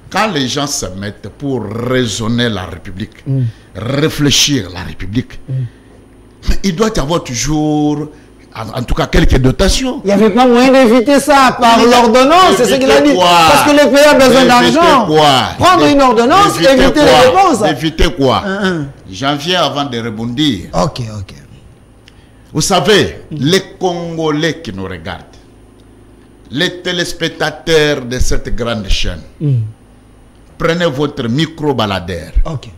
quand les gens se mettent pour raisonner la République, réfléchir la République, il doit y avoir toujours, en tout cas, quelques dotations. Il n'y avait pas moyen d'éviter ça par l'ordonnance, c'est ce qu'il a dit. Parce que les pays ont besoin d'argent. Prendre une ordonnance, éviter les dépenses. Éviter quoi? J'en viens avant de rebondir. Ok. Vous savez, les Congolais qui nous regardent, les téléspectateurs de cette grande chaîne, prenez votre micro-baladeur,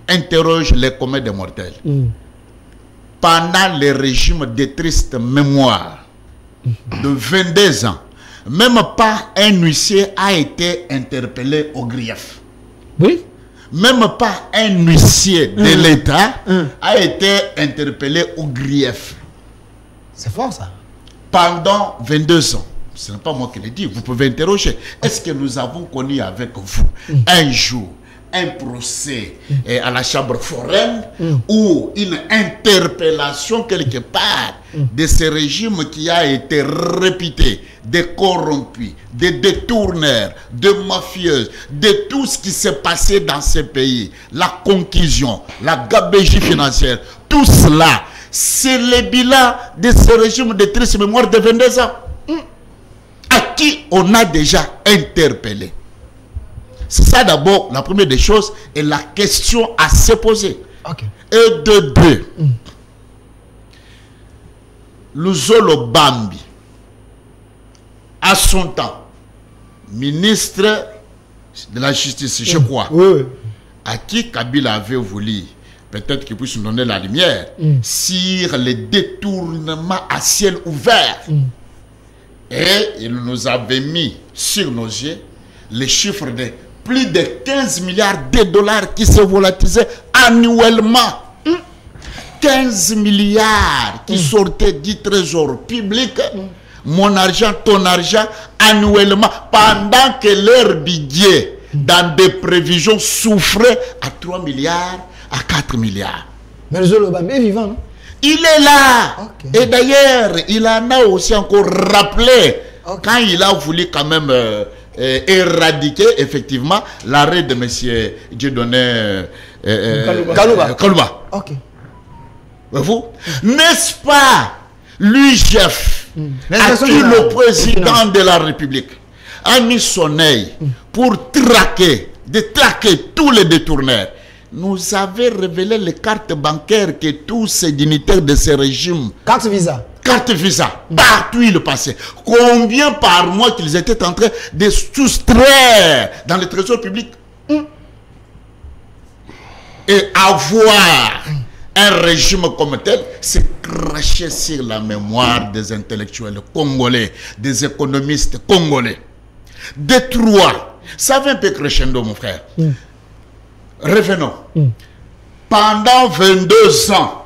interroge les communs des mortels. Pendant le régime de triste mémoire de 22 ans, même pas un huissier a été interpellé au grief. Oui. Même pas un huissier de l'État a été interpellé au grief. C'est fort ça. Pendant 22 ans. Ce n'est pas moi qui le dis. Vous pouvez interroger. Est-ce que nous avons connu avec vous un jour un procès à la chambre foraine ou une interpellation quelque part de ce régime qui a été réputé de corrompus, de détourneurs, de mafieux, de tout ce qui s'est passé dans ce pays, la conclusion, la gabegie financière, tout cela, c'est le bilan de ce régime de triste mémoire de 22 ans. À qui on a déjà interpellé. C'est ça d'abord, la première des choses, et la question à se poser. Et de deux, Luzolo Bambi, à son temps, ministre de la Justice, je crois, à qui Kabila avait voulu, peut-être qu'il puisse nous donner la lumière, sur les détournements à ciel ouvert. Et il nous avait mis sur nos yeux les chiffres de plus de 15 milliards de dollars qui se volatilisait annuellement. 15 milliards qui sortaient du trésor public, mon argent, ton argent, annuellement, pendant que leur budget dans des prévisions souffrait à 3 milliards, à 4 milliards. Mais le Zolobam est vivant, non? Il est là. Et d'ailleurs, il en a aussi encore rappelé quand il a voulu quand même éradiquer effectivement l'arrêt de M. Dieudonné Kalouba. Vous, n'est-ce pas l'UGF à qui le président de la République a mis son œil pour traquer tous les détourneurs? Nous avait révélé les cartes bancaires que tous ces dignitaires de ce régime, carte cartes Visa. Partout ils le passaient. Combien par mois qu'ils étaient en train de soustraire dans le trésor public. Et avoir un régime comme tel, c'est cracher sur la mémoire des intellectuels congolais, des économistes congolais. Détruire. Ça va un peu crescendo, mon frère. Revenons. Pendant 22 ans,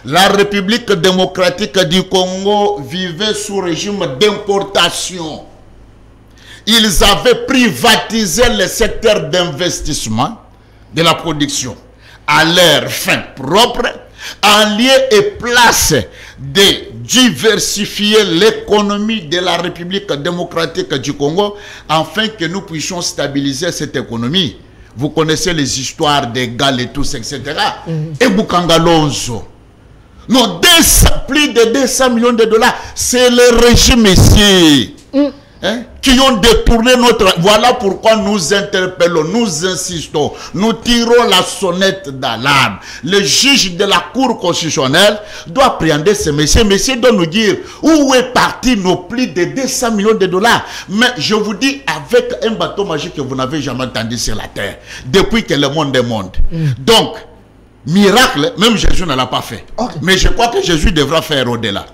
la République démocratique du Congo vivait sous régime d'importation. Ils avaient privatisé le secteur d'investissement de la production à leur fin propre, en lieu et place de diversifier l'économie de la République démocratique du Congo afin que nous puissions stabiliser cette économie. Vous connaissez les histoires des Galles et tous, etc. Et Bukangalonzo. Non, plus de 200 millions de dollars, c'est le régime ici. Qui ont détourné notre... Voilà pourquoi nous interpellons, nous insistons, nous tirons la sonnette d'alarme. Le juge de la Cour constitutionnelle doit appréhender ce monsieur. Monsieur doit nous dire où est parti nos plus de 200 millions de dollars. Mais je vous dis, avec un bateau magique que vous n'avez jamais entendu sur la terre, depuis que le monde est monde. Donc, miracle, même Jésus ne l'a pas fait. Mais je crois que Jésus devra faire au-delà.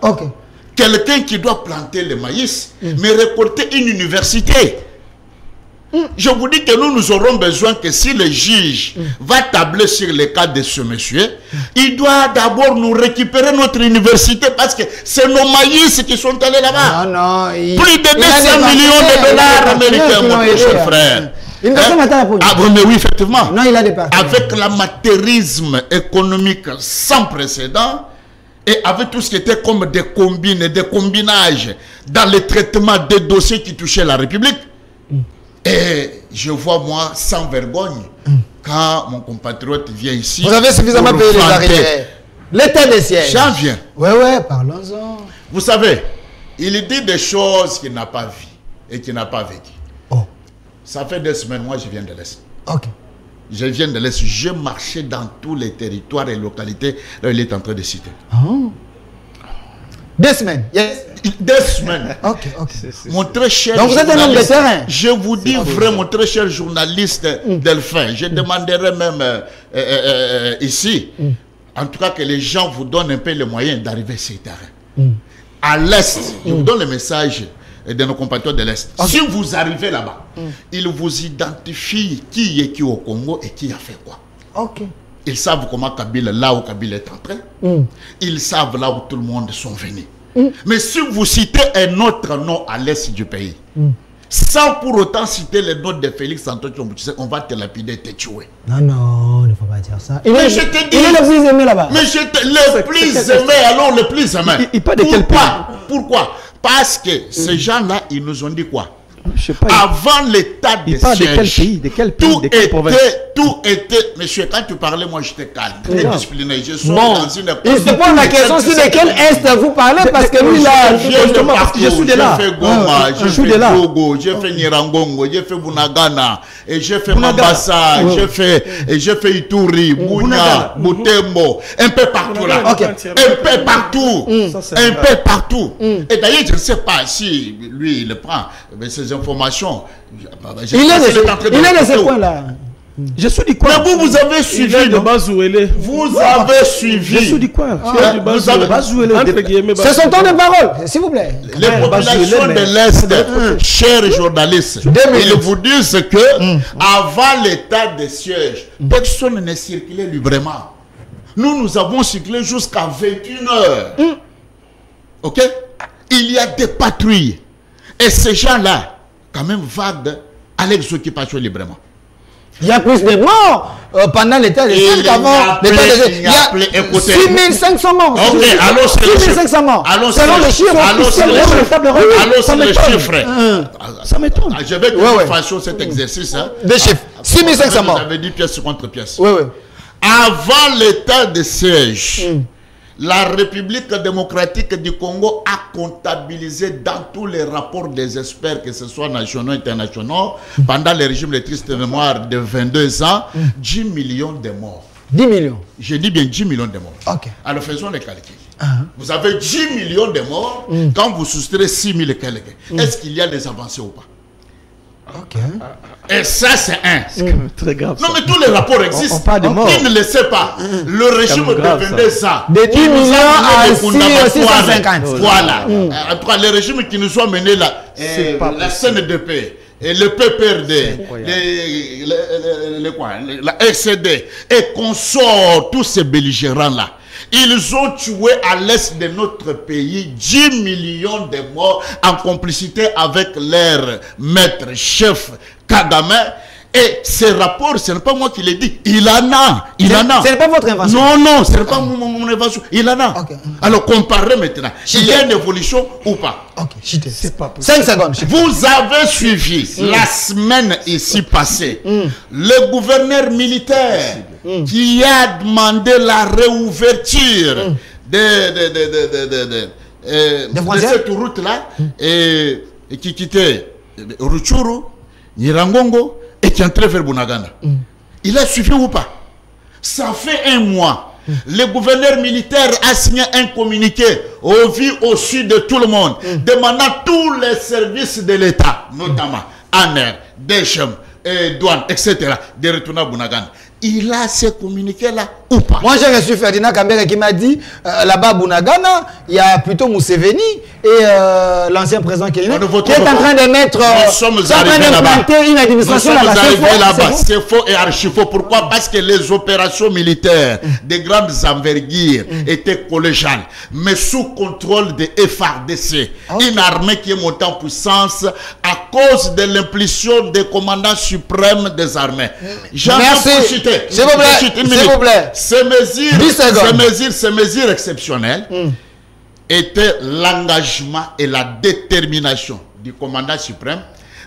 Quelqu'un qui doit planter le maïs, mais récolter une université. Je vous dis que nous aurons besoin que si le juge va tabler sur le cas de ce monsieur, il doit d'abord nous récupérer notre université parce que c'est nos maïs qui sont allés là-bas. Plus de 200 millions de dollars américains, mon cher frère. Mais oui, effectivement. Non, il a des partenaires. Avec l'amateurisme économique sans précédent, et avec tout ce qui était comme des combines et des combinages dans le traitement des dossiers qui touchaient la République. Et je vois, moi, sans vergogne, quand mon compatriote vient ici... Vous avez suffisamment payé les arriérés. L'état des sièges. J'en viens. Ouais, parlons-en. Vous savez, il dit des choses qu'il n'a pas vues et qu'il n'a pas vécues. Ça fait 2 semaines, moi, je viens de l'Est. Je viens de l'Est, je marchais dans tous les territoires et localités là il est en train de citer. 2 semaines. 2 semaines. Mon très cher donc vous êtes un homme de terrain. Je vous dis vraiment, mon très cher journaliste Delphin, je demanderai même ici, en tout cas que les gens vous donnent un peu les moyens d'arriver sur le terrain. À l'Est, je vous donne le message de nos compatriotes de l'Est. Si vous arrivez là-bas, ils vous identifient qui est qui au Congo et qui a fait quoi. Ils savent comment Kabila, là où Kabila est entré. Ils savent là où tout le monde sont venus. Mais si vous citez un autre nom à l'Est du pays, sans pour autant citer le nom de Félix Antoine Tshisekedi, on va te lapider et te tuer. Non, il ne faut pas dire ça. Il est le plus aimé là-bas. Mais le plus aimé, alors le plus aimé. Pourquoi? Parce que ces gens-là, ils nous ont dit quoi? Je sais pas, avant l'état de siège, de quel pays, de quelle province? Tout était, monsieur, quand tu parlais, moi j'étais calme, très discipliné. Je suis dans une époque. Il se pose la question sur lequel est vous parlez parce que lui là, justement, parce que je suis de là. J'ai fait Goma, j'ai fait Togo, j'ai fait Nirangongo, j'ai fait Bunagana, et j'ai fait Mambasa, j'ai fait Ituri, Bounia, Butembo, un peu partout là. Un peu partout. Un peu partout. Et d'ailleurs, je ne sais pas si lui, il prend ces informations. Il est de ce point-là. Je suis du quoi? Mais vous avez suivi. Vous avez suivi. Je suis du quoi? C'est son temps de parole, s'il vous plaît. Les populations de l'Est, chers journalistes, ils vous disent que avant l'état de siège, personne ne circulait librement. Nous avons circulé jusqu'à 21h. Ok? Il y a des patrouilles. Et ces gens-là, quand même, vagues à l'exoccupation librement. Il y a plus de morts pendant l'état de siège qu'avant l'état de siège. Il y a 6500 morts. Ok, allons sur les 6500 morts. Selon les chiffres. Allons sur les chiffres. Ça m'étonne. Je vais que nous fassions cet exercice. Des chiffres. 6500 morts. J'avais dit pièce contre pièce. Oui. Avant l'état de siège, la République démocratique du Congo a comptabilisé dans tous les rapports des experts, que ce soit nationaux et internationaux, pendant le régime de triste mémoire de 22 ans, 10 millions de morts. 10 millions. Je dis bien 10 millions de morts. Ok. Alors faisons les calculs. Vous avez 10 millions de morts quand vous soustrayez 6 000 et quelques. Est-ce qu'il y a des avancées ou pas? Ok. Et ça, c'est un. C'est quand même très grave. Non, ça. mais tous les rapports existent. On parle de morts. Qui ne le sait pas? Le régime C'est grave, de 22 ans. De 10 qui nous a millions à mené des fondaments 650. Voilà. En tout cas, les régimes qui nous ont mené la CNDP et le PPRD, la RCD et qu'on sort tous ces belligérants-là. Ils ont tué à l'est de notre pays 10 millions de morts en complicité avec leur maître chef Kagame. Et ces rapports, ce n'est pas moi qui les dis. Il en a. Il en a. Ce n'est pas votre invention. Non, non, ce n'est pas mon invention. Il en a. Okay. Alors comparez maintenant. Il y a une évolution ou pas? Ok, chité. C'est pas possible. 5 secondes. Chité. Vous avez suivi la semaine ici passée le gouverneur militaire qui a demandé la réouverture de cette route-là et qui quittait Rutshuru, Nirangongo et qui entrait vers Bunagana. Il a suivi ou pas? Ça fait un mois. Le gouverneur militaire a signé un communiqué au vu au sud de tout le monde, demandant tous les services de l'État, notamment ANER, DECHEM, douane, etc., de retourner à Bunagana. Il a ce communiqué-là ou pas? Moi, j'ai reçu Ferdinand Kambere qui m'a dit là-bas à Bunagana, il y a plutôt Museveni et l'ancien président Kenya qui est en train de mettre. Nous sommes arrivés là-bas. Une administration là-bas. C'est faux et archi faux. Pourquoi? Parce que les opérations militaires de grandes envergures étaient collégiales, mais sous contrôle de FARDC, une armée qui est montée en puissance à cause de l'impulsion des commandants suprêmes des armées. Merci. S'il vous plaît. Ces mesures exceptionnelles étaient l'engagement et la détermination du commandant suprême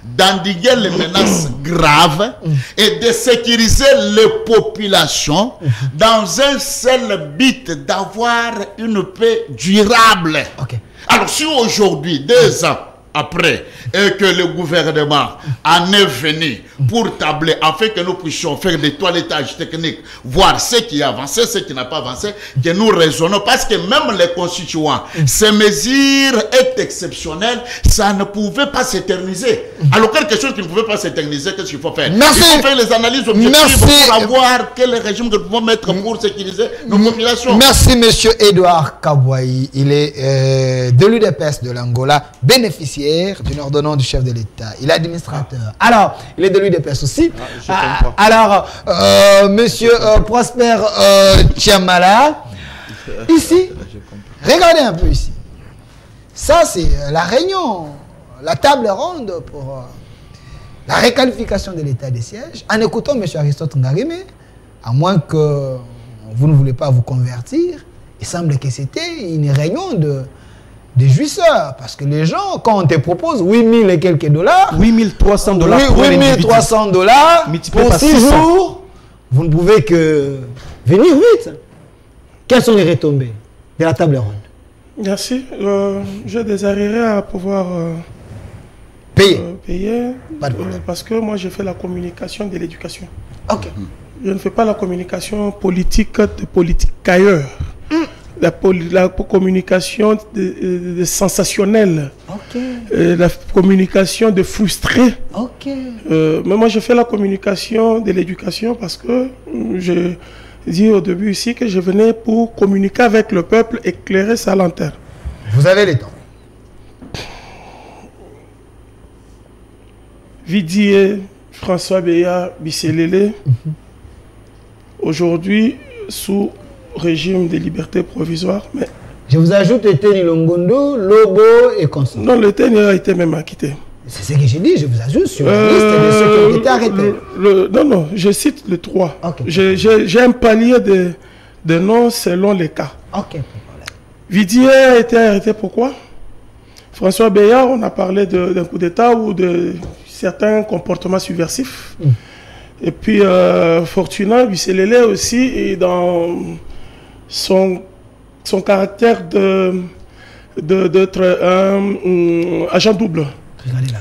d'endiguer les menaces graves et de sécuriser les populations dans un seul but d'avoir une paix durable. Okay. Alors si aujourd'hui, 2 ans après, et que le gouvernement en est venu pour tabler afin que nous puissions faire des toilettages techniques, voir ce qui a avancé, ce qui n'a pas avancé, que nous raisonnons, parce que même les constituants, ces mesures est exceptionnelles, ça ne pouvait pas s'éterniser. Alors quelque chose qui ne pouvait pas s'éterniser, qu'est-ce qu'il faut faire? Merci. Il faut faire les analyses objectives pour avoir quel régime que nous pouvons mettre pour sécuriser nos populations. Merci monsieur Edouard Kabouaï. Il est de l'UDPS de l'Angola, bénéficiaire d'une ordonnance du chef de l'État. Il est administrateur. Alors, il est de l'UDPS aussi. Alors, monsieur Prosper Tchamala, ici, regardez un peu ici. Ça, c'est la réunion, la table ronde pour la réqualification de l'état des sièges. En écoutant M. Aristote Ngarime, à moins que vous ne voulez pas vous convertir, il semble que c'était une réunion des jouisseurs. Parce que les gens, quand on te propose 8 000 et quelques dollars, 8 300 $. 8 300 $ pour 6 jours, vous ne pouvez que venir vite. Quelles sont les retombées de la table ronde? Merci. Je désirerais à pouvoir payer parce que moi, j'ai fait la communication de l'éducation. Ok. Je ne fais pas la communication politique de politique ailleurs. La communication de sensationnelle, la communication de frustré. Mais moi, je fais la communication de l'éducation parce que je dis au début ici que je venais pour communiquer avec le peuple, éclairer sa lanterne. Vous avez le temps. Vidier, François Beya, Bisselele, aujourd'hui, sous régime de liberté provisoire. Mais je vous ajoute Eteni Longondo, Lobo et consort. Non, l'Eteni a été même acquitté. C'est ce que j'ai dit, je vous ajoute sur la liste de ceux qui ont été arrêtés. Non, je cite le 3. J'ai un palier de noms selon les cas. Vidier a été arrêté pourquoi? François Beya, on a parlé d'un coup d'État ou de certains comportements subversifs. Et puis Fortuna Bisselele aussi, et dans son caractère d'être un agent double.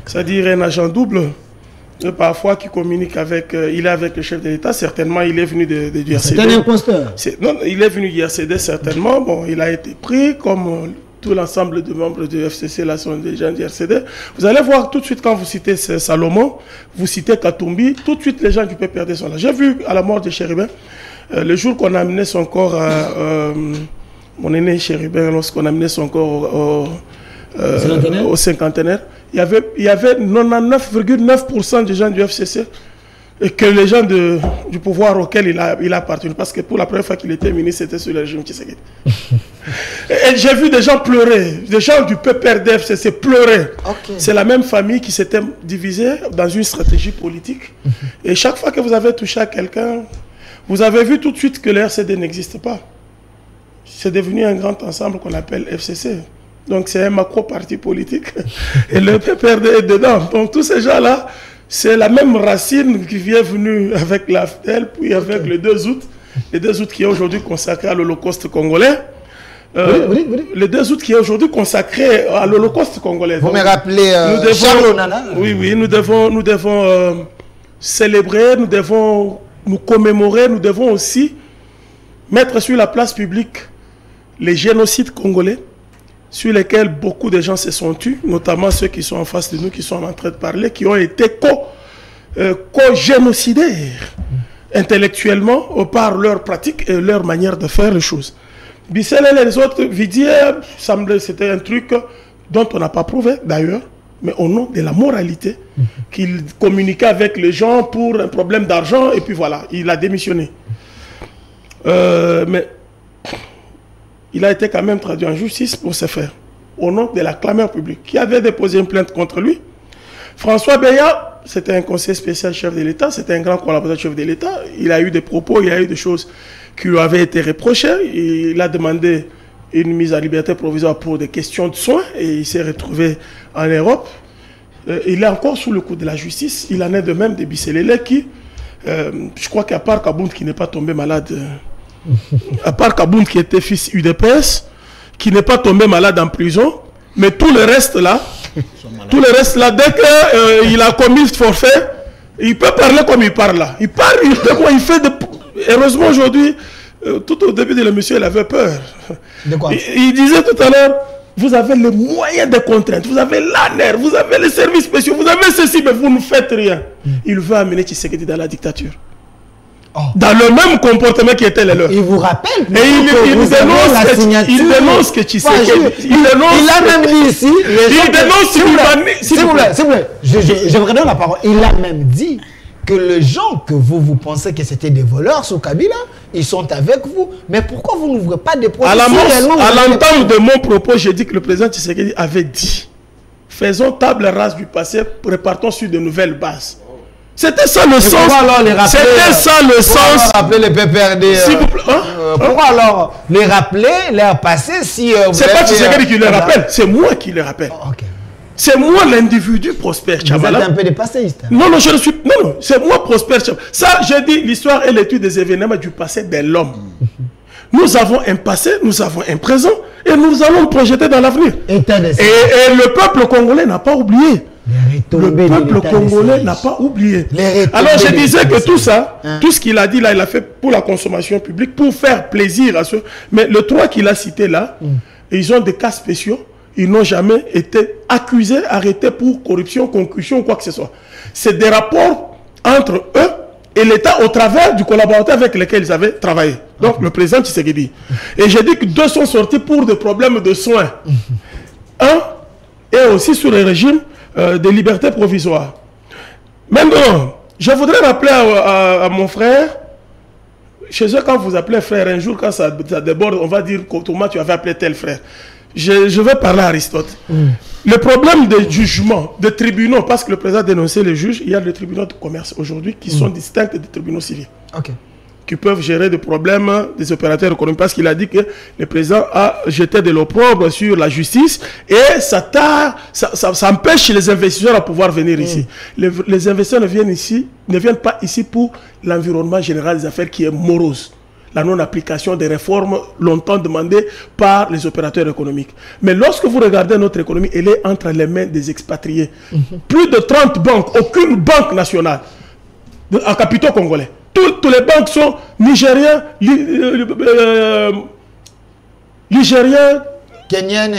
C'est-à-dire un agent double. parfois qui communique avec, il est avec le chef de l'État, certainement il est venu du RCD. C'est un imposteur. Non, il est venu du RCD certainement, bon, il a été pris comme tout l'ensemble de membres du FCC, là sont des gens du RCD. Vous allez voir tout de suite quand vous citez Salomon, vous citez Katumbi, tout de suite les gens du PPRD sont là. J'ai vu à la mort de Chérubin, le jour qu'on a amené son corps à... mon aîné Chérubin, lorsqu'on a amené son corps au cinquantenaire, il y avait 99,9% des gens du FCC et que les gens du pouvoir auquel il a appartenu. Parce que pour la première fois qu'il était ministre, c'était sur le régime Tshisekedi. Et j'ai vu des gens pleurer, des gens du PPRD FCC pleurer. Okay. C'est la même famille qui s'était divisée dans une stratégie politique. Et chaque fois que vous avez touché à quelqu'un, vous avez vu tout de suite que le RCD n'existe pas. C'est devenu un grand ensemble qu'on appelle FCC. Donc c'est un macro-parti politique. Et le PPRD est dedans. Donc tous ces gens-là, c'est la même racine qui vient venue avec la FDL, puis avec le 2 août. Le 2 août qui est aujourd'hui consacré à l'Holocauste congolais. Le 2 août qui est aujourd'hui consacré à l'Holocauste congolais. Vous me rappelez Charles Nana? Oui, nous devons célébrer, nous devons nous commémorer, nous devons aussi mettre sur la place publique les génocides congolais sur lesquels beaucoup de gens se sont tués, notamment ceux qui sont en face de nous, qui sont en train de parler, qui ont été co-génocidés intellectuellement par leur pratique et leur manière de faire les choses. Bissell et les autres, Vidier, c'était un truc dont on n'a pas prouvé d'ailleurs, mais au nom de la moralité, qu'il communiquait avec les gens pour un problème d'argent, et puis voilà, il a démissionné. Mais il a été quand même traduit en justice pour ce faire, au nom de la clameur publique, qui avait déposé une plainte contre lui. François Beya, c'était un conseiller spécial chef de l'État, c'était un grand collaborateur chef de l'État. Il a eu des propos, il a eu des choses qui lui avaient été reprochées. Il a demandé une mise à liberté provisoire pour des questions de soins et il s'est retrouvé en Europe. Il est encore sous le coup de la justice. Il en est de même de Bisselele qui, je crois qu'à part Kabound qui n'est pas tombé malade, à part Kabound qui était fils UDPS, qui n'est pas tombé malade en prison, mais tout le reste là, dès qu'il a commis ce forfait, il peut parler comme il parle là. Il parle, il fait de... Heureusement aujourd'hui, tout au début de l'émission, il avait peur. De quoi? Il disait tout à l'heure, vous avez les moyens de contrainte, vous avez l'ANER, vous avez les services spéciaux, vous avez ceci, mais vous ne faites rien. Il veut amener Tshisekedi dans la dictature. Oh. Dans le même comportement qui était le leur. Il vous rappelle. Et il dénonce que Tshisekedi. Il a même dit ici. Il dénonce s'il vous plaît. Je vous redonne la parole. Il a même dit que les gens que vous pensez que c'était des voleurs sous Kabila, ils sont avec vous. Mais pourquoi vous n'ouvrez pas des procès? À l'entente de mon propos, j'ai dit que le président Tshisekedi avait dit: faisons table rase du passé, repartons sur de nouvelles bases. C'était ça le sens. C'était ça le sens. Rappeler les PPRD. Pourquoi alors les rappeler, les passer si. C'est pas Tshisekedi qui les rappelle, c'est moi qui les rappelle. Okay. C'est moi l'individu Prosper Tchabala. Vous êtes un peu dépassé. Non, je ne suis. Non, c'est moi Prosper Tchabala. Ça, j'ai dit, l'histoire est l'étude des événements du passé de l'homme. Nous avons un passé, nous avons un présent et nous allons projeter dans l'avenir. Et le peuple congolais n'a pas oublié. Le peuple congolais n'a pas oublié. Alors je disais que tout ça, tout ce qu'il a dit là, il a fait pour la consommation publique, pour faire plaisir à ceux. Mais les trois qu'il a cités là, ils ont des cas spéciaux. Ils n'ont jamais été accusés, arrêtés pour corruption, concussion ou quoi que ce soit. C'est des rapports entre eux et l'État au travers du collaborateur avec lequel ils avaient travaillé. Donc le président Tshisekedi. Et j'ai dit que deux sont sortis pour des problèmes de soins. Un est aussi sur le régime de liberté provisoire. Maintenant, je voudrais rappeler à mon frère, chez eux quand vous appelez frère, un jour quand ça déborde, on va dire comment tu avais appelé tel frère. Je vais parler à Aristote. Le problème des jugements, des tribunaux, parce que le président a dénoncé les juges, il y a des tribunaux de commerce aujourd'hui qui sont distincts des tribunaux civils. Qui peuvent gérer des problèmes des opérateurs économiques, parce qu'il a dit que le président a jeté de l'opprobre sur la justice et ça empêche les investisseurs à pouvoir venir ici. Les investisseurs ne viennent pas ici pour l'environnement général des affaires qui est morose. la non-application des réformes longtemps demandées par les opérateurs économiques. Mais lorsque vous regardez notre économie, elle est entre les mains des expatriés. Plus de 30 banques, aucune banque nationale en capitaux congolais. Toutes les banques sont nigériens, Kenyan,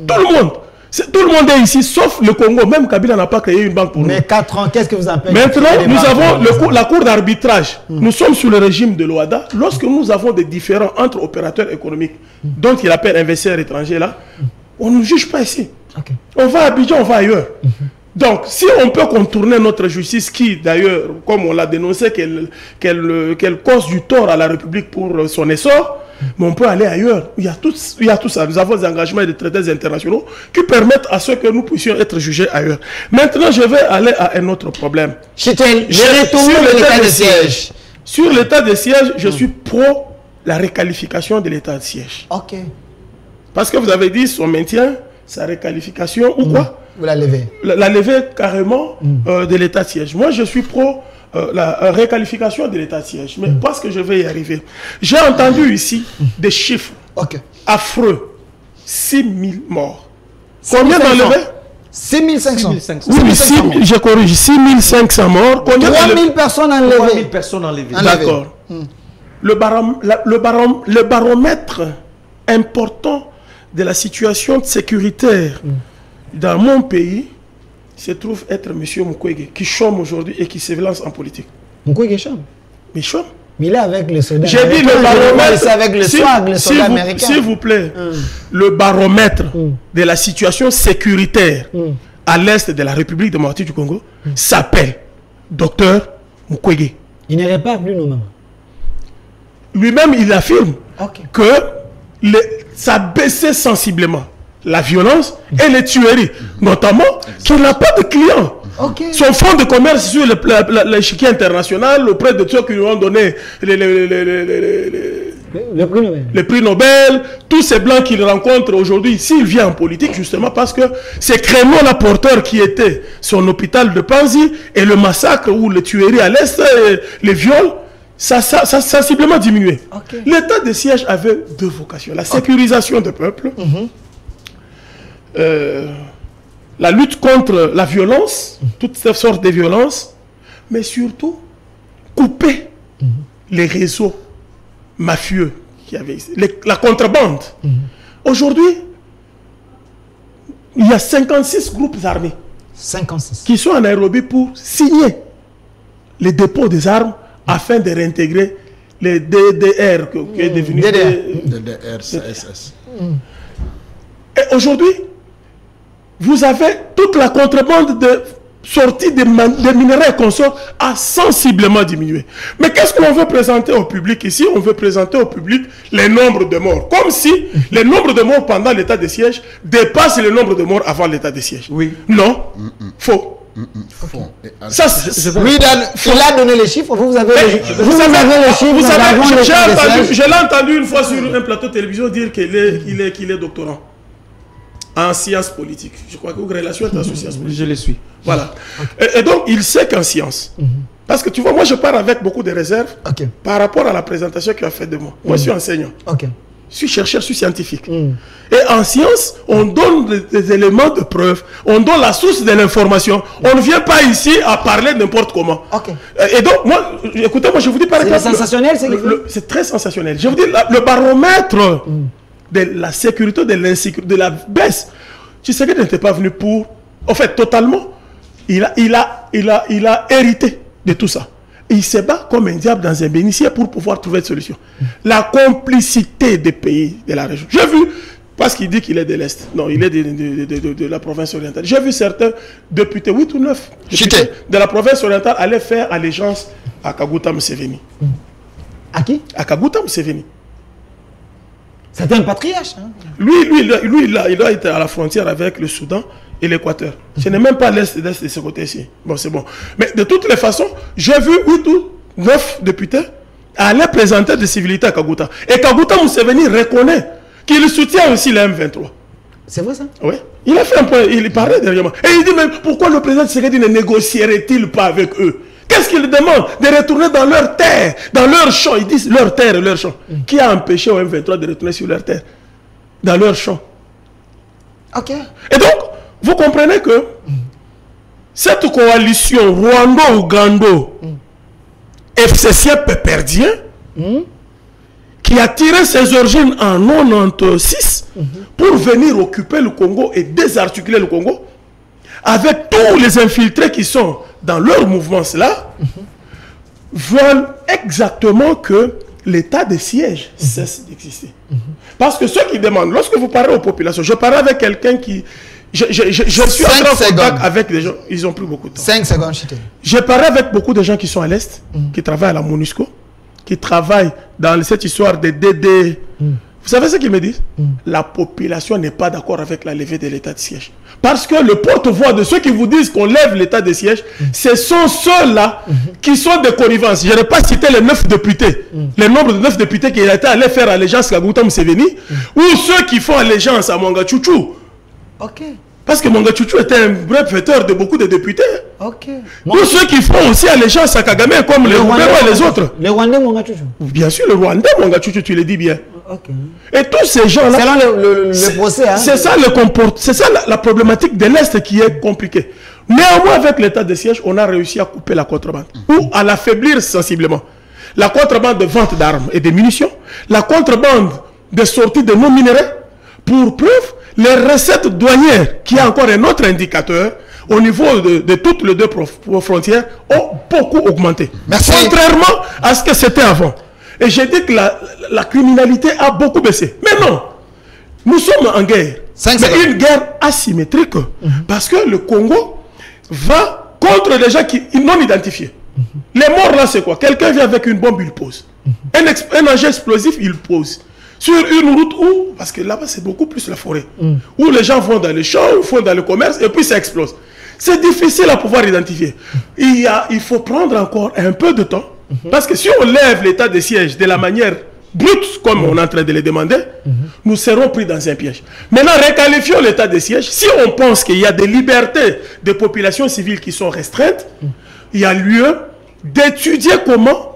tout le monde. Tout le monde est ici, sauf le Congo. Même Kabila n'a pas créé une banque pour nous. Mais 4 ans, qu'est-ce que vous appelez? Maintenant, nous avons la cour d'arbitrage. Nous sommes sous le régime de l'OADA. Lorsque nous avons des différends entre opérateurs économiques, dont il appelle investisseurs étrangers là, on ne juge pas ici. Okay. On va à Abidjan, on va ailleurs. Donc, si on peut contourner notre justice qui, d'ailleurs, comme on l'a dénoncé, qu'elle cause du tort à la République pour son essor, mais on peut aller ailleurs. Il y a tout ça. Nous avons des engagements et des traités internationaux qui permettent à ce que nous puissions être jugés ailleurs. Maintenant, je vais aller à un autre problème. Chitel, sur l'état de siège. Sur l'état de siège, je suis pro la réqualification de l'état de siège. Ok. Parce que vous avez dit son maintien, sa réqualification ou quoi? Vous la levez. La levée carrément de l'état de siège. Moi, je suis pro la réqualification de l'état de siège. Mais parce que je vais y arriver. J'ai entendu ici des chiffres affreux. 6 000 morts. Combien d'enlevés? 6 500. Oui, je corrige. 6 500 morts. 3 000 personnes enlevées. 3 000 personnes enlevées. D'accord. Le baromètre important de la situation sécuritaire dans mon pays se trouve être M. Mukwege, qui chôme aujourd'hui et qui se lance en politique. Mukwege chôme? Mais chôme. Mais il est avec les soldats. J'ai dit le baromètre. Avec le SWAG, les soldats américains. S'il vous plaît, le baromètre de la situation sécuritaire à l'est de la République démocratique du Congo s'appelle Dr Mukwege. Il ne répare plus nos mamans. Lui-même, il affirme que ça baissait sensiblement la violence et les tueries, notamment qu'il n'a pas de clients. Son fonds de commerce sur l'échiquier international auprès de ceux qui lui ont donné le prix Nobel, tous ces blancs qu'il rencontre aujourd'hui, s'il vient en politique, justement parce que ces créneaux-là porteurs qui étaient son hôpital de Panzi et le massacre ou les tueries à l'est, les viols, ça a sensiblement diminué. L'état de siège avait deux vocations. La sécurisation du peuple, la lutte contre la violence, toutes ces sortes de violences, mais surtout couper les réseaux mafieux qui avaient ici, la contrebande. Aujourd'hui, il y a 56 groupes armés qui sont en Nairobi pour signer les dépôts des armes afin de réintégrer les DDR qui est devenu DDR, CSS. Et aujourd'hui, vous avez toute la contrebande de sortie des minerais consorts a sensiblement diminué. Mais qu'est-ce qu'on veut présenter au public ici? On veut présenter au public les nombres de morts. Comme si le nombre de morts pendant l'état de siège dépasse le nombre de morts avant l'état de siège. Oui. Non. Faux. Ça, lui, il a donné les chiffres, vous avez les chiffres. Vous savez, je l'ai entendu une fois sur un plateau de télévision dire qu'il est doctorant en sciences politiques. Je crois que vos relations sont en sciences politiques. Je le suis. Voilà. Et donc, il sait qu'en sciences. Parce que tu vois, moi, je pars avec beaucoup de réserves par rapport à la présentation qu'il a faite de moi. Moi, je suis enseignant. Je suis chercheur, je suis scientifique. Et en sciences, on donne des éléments de preuve, on donne la source de l'information. On ne vient pas ici à parler n'importe comment. Et donc, moi, écoutez, moi, je vous dis par exemple... C'est sensationnel, c'est très sensationnel. Je vous dis, le baromètre de la sécurité, de l'insécurité, de la baisse. Tshisekedi n'était pas venu pour... En fait, totalement, il a hérité de tout ça. Et il se bat comme un diable dans un bénitier pour pouvoir trouver une solution. La complicité des pays de la région. J'ai vu, parce qu'il dit qu'il est de l'Est. Non, il est de la province orientale. J'ai vu certains députés, 8 ou 9 députés de la province orientale aller faire allégeance à Kaguta Museveni. À qui? À Kaguta Museveni. C'était un patriarche. Hein? Lui, il a été à la frontière avec le Soudan et l'Équateur. Ce n'est même pas l'Est de ce côté-ci. Bon, c'est bon. Mais de toutes les façons, j'ai vu 8 ou 9 députés aller présenter des civilités à Kaguta. Et Kaguta Museveni reconnaît qu'il soutient aussi la M23. C'est vrai ça? Oui. Il a fait un point, il parlait dernièrement. Et il dit, mais pourquoi le président Tshisekedi ne négocierait-il pas avec eux? Qu'est-ce qu'ils demandent? De retourner dans leur terre, dans leur champ. Ils disent leur terre et leur champ. Qui a empêché au M23 de retourner sur leur terre? Dans leur champ. Ok. Et donc, vous comprenez que cette coalition Rwando-Ougando, FCC péperdien, qui a tiré ses origines en 96 pour venir occuper le Congo et désarticuler le Congo, avec tous les infiltrés qui sont dans leur mouvement là, veulent exactement que l'état de siège cesse d'exister. Parce que ceux qui demandent, lorsque vous parlez aux populations, je parlais avec quelqu'un qui... Je suis en contact avec des gens, ils ont pris beaucoup de temps. 5 secondes, Chité. J'ai parlé avec beaucoup de gens qui sont à l'Est, qui travaillent à la MONUSCO, qui travaillent dans cette histoire de DD. Vous savez ce qu'ils me disent? La population n'est pas d'accord avec la levée de l'état de siège. Parce que le porte-voix de ceux qui vous disent qu'on lève l'état de siège, ce sont ceux-là qui sont des connivences. Je n'ai pas cité les 9 députés, le nombre de 9 députés qui étaient allés faire allégeance à Gouta Museveni, ou ceux qui font allégeance à Mwanga Chouchou. Ok. Parce que Mwanga Chouchou était un bref fêteur de beaucoup de députés. Ok. Ou ceux qui font aussi allégeance à Kagame comme les Rwandais et les autres. Les Rwandais, Mwanga Chouchou. Bien sûr, le Rwandais, Mwanga Chouchou, tu le dis bien. Ok. Et tous ces gens-là... Selon le procès, hein. C'est ça, la problématique de l'Est qui est compliquée. Néanmoins, avec l'état de siège, on a réussi à couper la contrebande. Ou à l'affaiblir sensiblement. La contrebande de vente d'armes et de munitions. La contrebande de sortie de non-minéraux. Pour preuve, les recettes douanières, qui est encore un autre indicateur, au niveau de toutes les deux frontières, ont beaucoup augmenté. Merci. Contrairement à ce que c'était avant. Et j'ai dit que la criminalité a beaucoup baissé. Mais non, nous sommes en guerre. Mais une guerre asymétrique. Parce que le Congo va contre des gens non identifiés. Les morts là, c'est quoi? Quelqu'un vient avec une bombe, il pose. Un engin explosif, il pose. Sur une route où, parce que là-bas c'est beaucoup plus la forêt, où les gens vont dans les champs, vont dans le commerce, et puis ça explose. C'est difficile à pouvoir identifier. Il faut prendre encore un peu de temps, parce que si on lève l'état de siège de la manière brute, comme on est en train de le demander, nous serons pris dans un piège. Maintenant, requalifions l'état de siège. Si on pense qu'il y a des libertés de populations civiles qui sont restreintes, il y a lieu d'étudier comment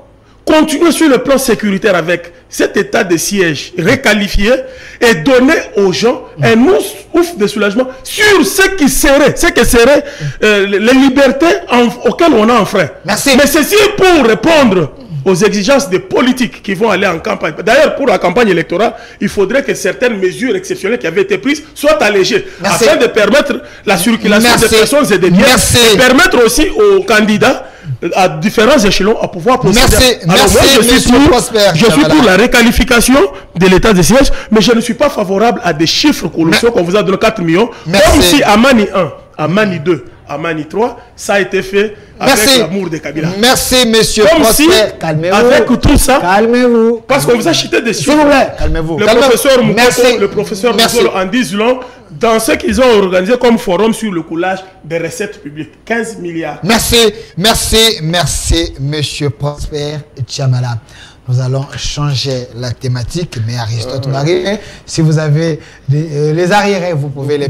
continuer sur le plan sécuritaire avec cet état de siège requalifié et donner aux gens un ouf de soulagement sur ce qui serait, les libertés auxquelles on a enfreint. Merci. Mais ceci pour répondre aux exigences des politiques qui vont aller en campagne. D'ailleurs, pour la campagne électorale, il faudrait que certaines mesures exceptionnelles qui avaient été prises soient allégées. Merci. Afin de permettre la circulation des personnes et des biens. Merci. Et permettre aussi aux candidats à différents échelons à pouvoir procéder. Merci. Alors Merci, moi, je suis pour la réqualification de l'état de siège, mais je ne suis pas favorable à des chiffres colossaux qu'on vous a donné 4 millions. Merci. Comme si à Mani 1, à Mani 2, à Mani 3, ça a été fait avec l'amour de Kabila. Merci, monsieur Comme Prosper. si, Calmez-vous. avec tout ça, Calmez-vous. parce qu'on vous a cité des S'il chiffres. vous plaît, calmez-vous. Le Calmez-vous. professeur Moukoko, Merci. le professeur Merci. Moukoko en disent long dans ce qu'ils ont organisé comme forum sur le coulage des recettes publiques. 15 milliards. Merci, monsieur Prosper Tchamala. Nous allons changer la thématique, mais Aristote Marie, si vous avez les arriérés, vous pouvez les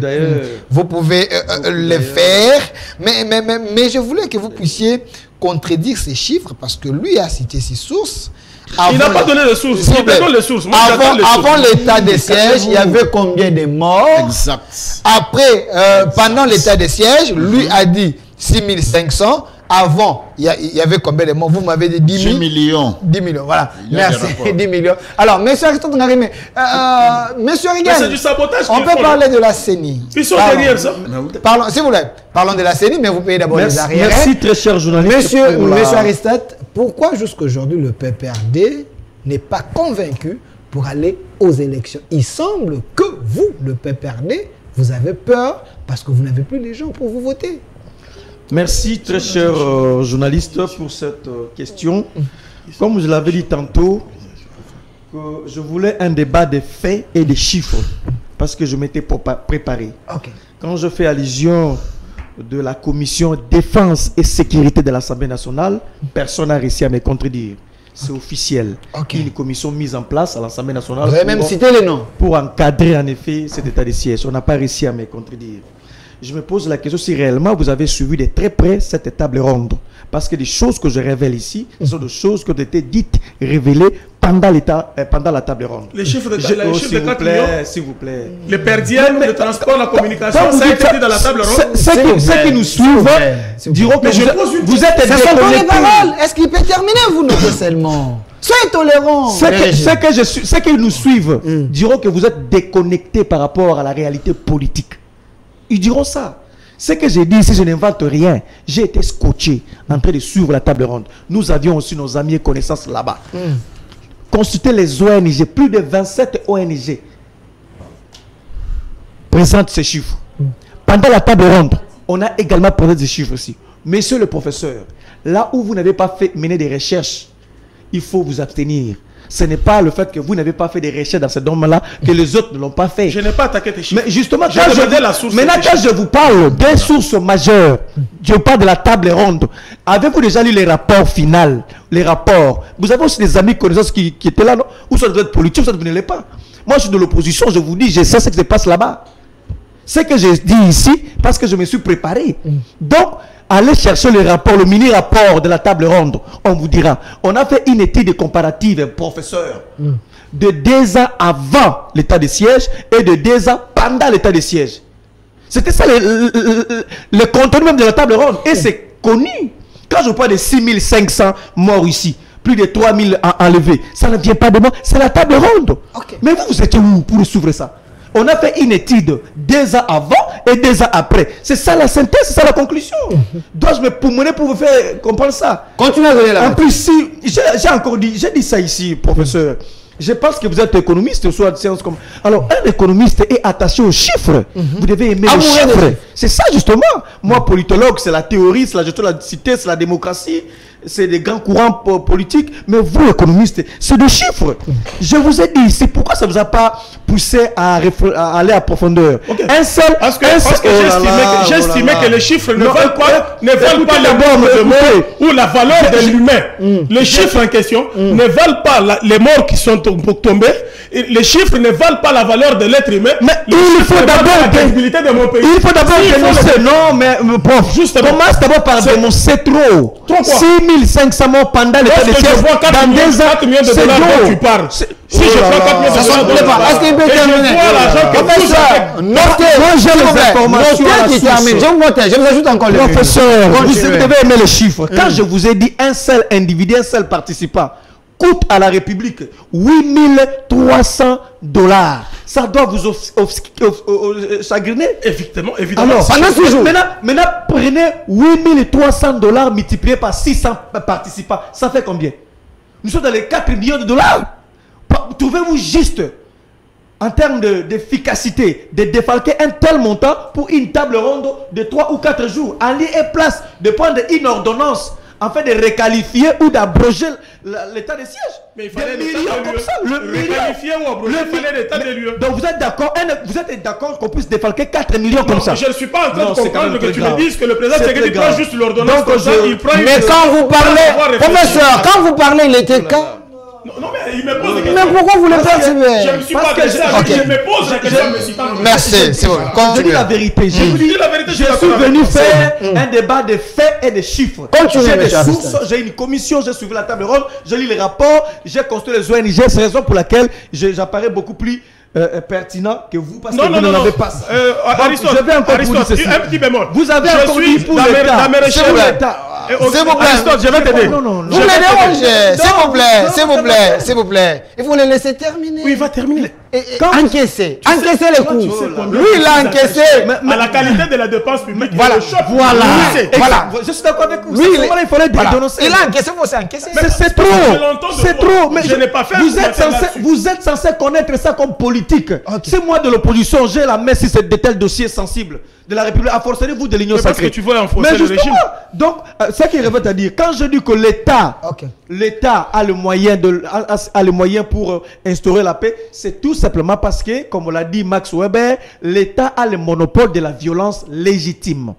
faire. Mais je voulais que vous puissiez contredire ces chiffres parce que lui a cité ses sources. Il n'a pas donné les sources. Il donne les sources. Moi, avant l'état de siège, il y avait combien de morts? Exact. Après, pendant l'état de siège, lui a dit 6500. Avant, il y avait combien de morts? Vous m'avez dit 10 000 millions. 10 millions, voilà. Il y a Merci, des rapports. 10 millions. Alors, monsieur Aristote Ngarimé, monsieur Mais Rigan, c'est du sabotage. on peut parler de la CENI. Ils sont Pardon. derrière ça. Parlons, s'il vous plaît, parlons de la CENI, mais vous payez d'abord les arrières. Merci très cher journaliste. Monsieur Aristote, pourquoi jusqu'aujourd'hui le PPRD n'est pas convaincu pour aller aux élections? Il semble que vous, le PPRD, vous avez peur parce que vous n'avez plus les gens pour vous voter. Merci très cher journaliste pour cette question. Comme je l'avais dit tantôt, que je voulais un débat des faits et des chiffres parce que je m'étais préparé. Ok. Quand je fais allusion de la commission défense et sécurité de l'Assemblée nationale, personne n'a réussi à me contredire. C'est officiel. Ok. Une commission mise en place à l'Assemblée nationale Vous avez même cité les noms. pour encadrer en effet cet état de siège. On n'a pas réussi à me contredire. je me pose la question si réellement vous avez suivi de très près cette table ronde. Parce que les choses que je révèle ici sont des choses qui ont été dites, révélées pendant la table ronde. Les chiffres de 4 millions, s'il vous plaît. Les perdièmes, le transport, la communication, ça a été dit dans la table ronde. Ceux qui nous suivent diront que vous êtes ce sont pas les paroles. Est-ce qu'il peut terminer, vous notez seulement? Soyez tolérants. Ceux qui nous suivent diront que vous êtes déconnectés par rapport à la réalité politique. Ils diront ça. Ce que j'ai dit ici, je n'invente rien. J'ai été scotché en train de suivre la table ronde. Nous avions aussi nos amis et connaissances là-bas. Consultez les ONG, plus de 27 ONG présentent ces chiffres. Pendant la table ronde, on a également présenté ces chiffres aussi. Monsieur le professeur, là où vous n'avez pas mené des recherches, il faut vous abstenir. Ce n'est pas le fait que vous n'avez pas fait des recherches dans ce domaine-là que les autres ne l'ont pas fait. Je n'ai pas attaqué tes chiffres. Mais justement, quand je vous parle des sources majeures, je parle de la table ronde. Avez-vous déjà lu les rapports finaux? Les rapports. Vous avez aussi des amis connaissances qui étaient là, non? Ou ça doit être politique, ou ça ne venait pas. Moi, je suis de l'opposition, je vous dis, je sais ce qui se passe là-bas. Ce que j'ai dit ici, parce que je me suis préparé. Donc, allez chercher le rapport, le mini-rapport de la table ronde. On vous dira. On a fait une étude comparative, professeur, de 2 ans avant l'état de siège et de 2 ans pendant l'état de siège. C'était ça le contenu même de la table ronde. Et c'est connu. Quand je parle de 6500 morts ici, plus de 3000 enlevés, ça ne vient pas de moi, c'est la table ronde. Okay. Mais vous étiez où pour suivre ça? On a fait une étude 2 ans avant et 2 ans après. C'est ça la synthèse, c'est ça la conclusion. Dois-je me poumoner pour vous faire comprendre ça? Continuez à donner la. En plus, si, j'ai dit ça ici, professeur. Je pense que vous êtes économiste, soit de sciences comme. Alors, un économiste est attaché aux chiffres. Vous devez aimer les chiffres. C'est ça, justement. Moi, politologue, c'est la théorie, c'est la gestion de la cité, c'est la démocratie, c'est des grands courants politiques. Mais vous, économiste, c'est des chiffres. Je vous ai dit, c'est pourquoi ça ne vous a pas poussé à aller à profondeur. Okay. Un seul. Parce que j'estimais que les chiffres ne valent pas les morts ou la valeur de l'humain. Les chiffres en question ne valent pas les morts qui sont tombés. Les chiffres ne valent pas la valeur de l'être humain. Mais il faut d'abord la crédibilité de mon pays. Il faut d'abord dénoncer. Non, mais prof, justement. Commence d'abord par dénoncer trop. 6500 morts pendant l'état de siège. Dans 2 ans, 4 millions de dollars dont tu parles. Si je prends 4 millions de dollars, est-ce qu'il peut terminer? Moi, j'ai les informations. Je vous ajoute encore le professeur. Vous devez aimer les chiffres. Quand je vous ai dit un seul individu, un seul participant coûte à la République 8300 $. Ça doit vous chagriner. Évidemment. Alors, maintenant, prenez 8300 $ multiplié par 600 participants. Ça fait combien? Nous sommes dans les 4 millions de dollars. Trouvez-vous juste, en termes d'efficacité, de défalquer un tel montant pour une table ronde de 3 ou 4 jours, en lieu et place de prendre une ordonnance afin de réqualifier ou d'abroger l'état de siège? Mais il fallait réqualifier ou abroger, il fallait l'état de lieu. Donc vous êtes d'accord qu'on puisse défalquer 4 millions comme ça? Je ne suis pas en train de comprendre que tu me dises que le président Tshisekedi prend juste l'ordonnance comme ça, il prend. Mais quand vous parlez, professeur, quand vous parlez, il était quand? Non, mais il me pose des questions. Mais pourquoi vous le faites? Je ne me suis pas dit ça, je me pose la question, mais si merci, c'est bon. Je dis la vérité. Je suis venu faire un débat de faits et de chiffres. J'ai des sources, j'ai une commission, j'ai suivi la table ronde, je lis les rapports, j'ai construit les ONG. C'est la raison pour laquelle j'apparais beaucoup plus pertinent que vous, parce que vous n'en avez pas. Aristote, un petit bémol. Vous avez encore dit pour l'État. S'il vous plaît, Aristote, je vais t'aider. Vous les dérangez. S'il vous plaît. Il faut les laisser terminer. Oui, il va terminer. Encaisser les coûts. Lui, il a encaissé. À la qualité de la dépense publique. Voilà. Je suis d'accord avec vous. Lui, il fallait dénoncer. Il a encaissé, vous aussi encaissé. C'est trop. C'est trop. Mais je n'ai pas fait. Vous êtes censé connaître ça comme politique. C'est moi de l'opposition. J'ai la main sur de tels dossiers sensibles de la République. Enforcez-vous de l'Union sacrée. Parce que tu veux enforcer le régime. Donc, ce qui revient à dire, quand je dis que l'État a le moyen pour instaurer la paix, c'est tout simplement parce que, comme l'a dit Max Weber, l'État a le monopole de la violence légitime.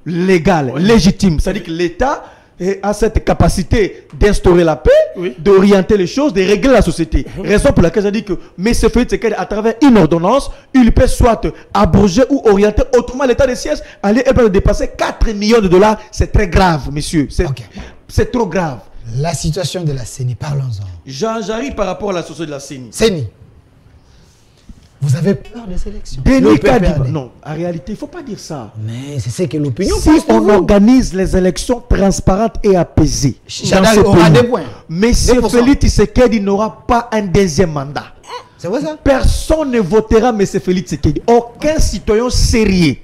Légale, légitime. C'est-à-dire que l'État a cette capacité d'instaurer la paix, d'orienter les choses, de régler la société. Raison pour laquelle j'ai dit que M. Félix Tshisekedi, à travers une ordonnance, il peut soit abroger ou orienter autrement l'état de siège, aller dépasser 4 millions de dollars. C'est très grave, monsieur. C'est trop grave. La situation de la CENI, parlons-en. J'arrive par rapport à la situation de la CENI. CENI. Vous avez peur des élections? Non, en réalité, il ne faut pas dire ça. Mais c'est ce que l'opinion pense. Si on organise les élections transparentes et apaisées, Chadal aura des points. Monsieur Félix Tshisekedi n'aura pas un deuxième mandat. C'est vrai ça? Personne ne votera M. Félix Tshisekedi. Aucun citoyen sérieux,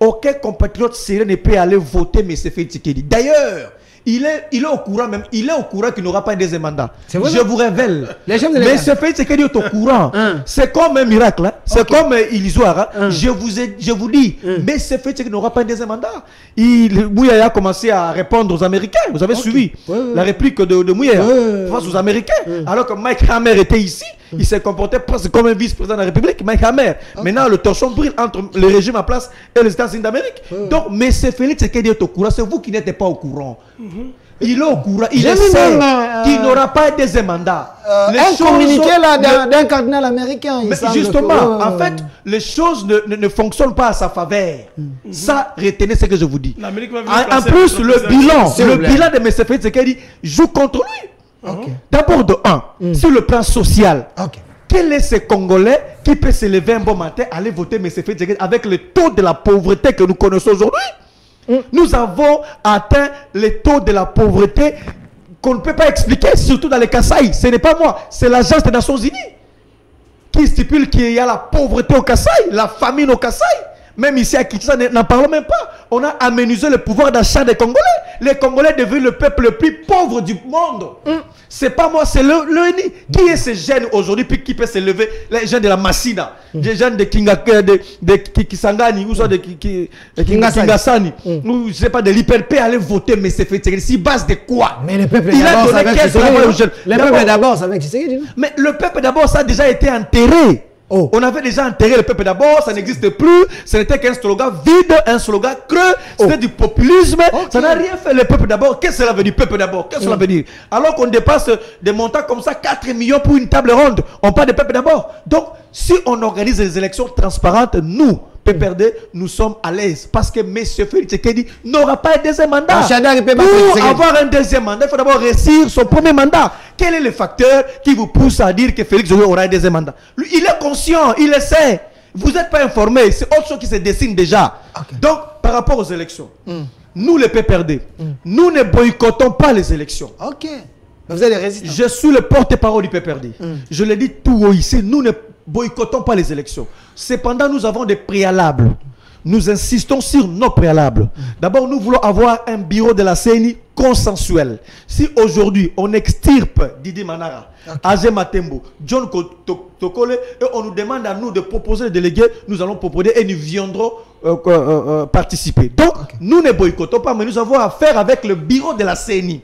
aucun compatriote sérieux ne peut aller voter M. Félix Tshisekedi. D'ailleurs, il est au courant même. Il est au courant qu'il n'aura pas un deuxième mandat. Je vous révèle. Mais ce fait, c'est qu'il est au courant. C'est comme un miracle. Hein? C'est comme illusoire. Hein? Je vous dis. Mais ce fait, c'est qu'il n'aura pas un deuxième mandat. Mouyaya a commencé à répondre aux Américains. Vous avez suivi la réplique de Mouyaya face aux Américains. Alors que Mike Hammer était ici. Il s'est comporté presque comme un vice-président de la République, Mike Hammer. Maintenant, le torchon brille entre le régime en place et les États-Unis d'Amérique. Donc, M. Félix Tshisekedi est au courant. C'est vous qui n'êtes pas au courant. Il est au courant. Il sait qu'il n'aura pas un deuxième mandat. Un communiqué d'un cardinal américain. Mais justement, en fait, les choses ne fonctionnent pas à sa faveur. Ça, retenez ce que je vous dis. En plus, le bilan de M. Félix Tshisekedi joue contre lui. D'abord de 1, sur le plan social, quel est ce Congolais qui peut se lever un bon matin, aller voter M. Félix Tshisekedi avec le taux de la pauvreté que nous connaissons aujourd'hui? Nous avons atteint le taux de la pauvreté qu'on ne peut pas expliquer, surtout dans les Kasaï. Ce n'est pas moi, c'est l'Agence des Nations Unies qui stipule qu'il y a la pauvreté au Kasaï, la famine au Kasaï. Même ici à Kinshasa, n'en parlons même pas. On a aménagé le pouvoir d'achat des Congolais. Les Congolais deviennent le peuple le plus pauvre du monde. C'est pas moi, c'est l'ONU. Qui est ce jeune aujourd'hui qui peut se lever? Les jeunes de la Massina, les jeunes de Kisangani, ou soit de Kingasani, ou je sais pas, de l'IPRP, aller voter, mais c'est fait. Si base de quoi? Mais le peuple d'abord, ça avec Tshisekedi. Mais le peuple d'abord, ça a déjà été enterré. On avait déjà enterré le peuple d'abord, ça n'existe plus. Ce n'était qu'un slogan vide, un slogan creux. C'était du populisme. Ça n'a rien fait le peuple d'abord. Qu'est-ce que cela veut dire, peuple d'abord? Qu'est-ce que cela veut dire? Alors qu'on dépasse des montants comme ça, 4 millions pour une table ronde, on parle de peuple d'abord. Donc, si on organise des élections transparentes, nous, PPRD, nous sommes à l'aise. Parce que M. Félix Tshisekedi n'aura pas un deuxième mandat. Pour avoir un deuxième mandat, il faut d'abord réussir son premier mandat. Quel est le facteur qui vous pousse à dire que Félix aura un deuxième mandat? Lui, il est conscient, il le sait. Vous n'êtes pas informé, c'est autre chose qui se dessine déjà. Donc, par rapport aux élections, nous les PPRD, nous ne boycottons pas les élections. Vous allez résister. Je suis le porte-parole du PPRD. Je le dis tout haut ici, nous ne boycottons pas les élections. Cependant, nous avons des préalables. Nous insistons sur nos préalables. D'abord, nous voulons avoir un bureau de la CENI consensuel. Si aujourd'hui, on extirpe Didi Manara, Agé Matembo, John Tokole, et on nous demande à nous de proposer les délégués, nous allons proposer et nous viendrons participer. Donc, nous ne boycottons pas, mais nous avons affaire avec le bureau de la CENI.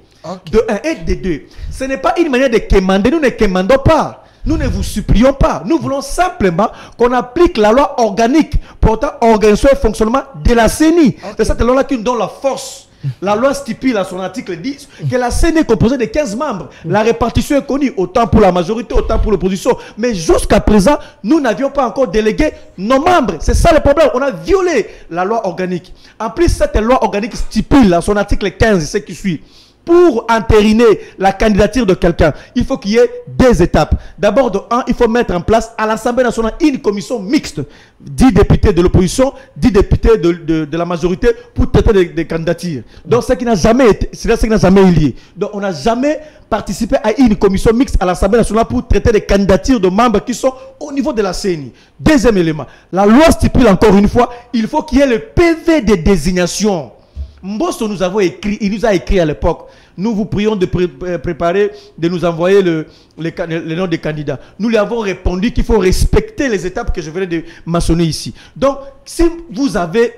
De 1 et de 2. Ce n'est pas une manière de quémander, nous ne quémandons pas. Nous ne vous supplions pas. Nous voulons simplement qu'on applique la loi organique portant organisation et fonctionnement de la CENI. C'est cette loi-là qui nous donne la force. La loi stipule à son article 10 que la CENI est composée de 15 membres. La répartition est connue, autant pour la majorité, autant pour l'opposition. Mais jusqu'à présent, nous n'avions pas encore délégué nos membres. C'est ça le problème. On a violé la loi organique. En plus, cette loi organique stipule à son article 15, ce qui suit. Pour entériner la candidature de quelqu'un, il faut qu'il y ait deux étapes. D'abord, il faut mettre en place à l'Assemblée nationale une commission mixte. 10 députés de l'opposition, 10 députés de la majorité pour traiter des candidatures. Donc, ce qui n'a jamais été, c'est ce qui n'a jamais eu lieu. Donc, on n'a jamais participé à une commission mixte à l'Assemblée nationale pour traiter des candidatures de membres qui sont au niveau de la CENI. Deuxième élément, la loi stipule encore une fois, il faut qu'il y ait le PV de désignation. Mbosso nous avons écrit, il nous a écrit à l'époque, nous vous prions de préparer, de nous envoyer les noms des candidats. Nous lui avons répondu qu'il faut respecter les étapes que je venais de mentionner ici. Donc, si vous avez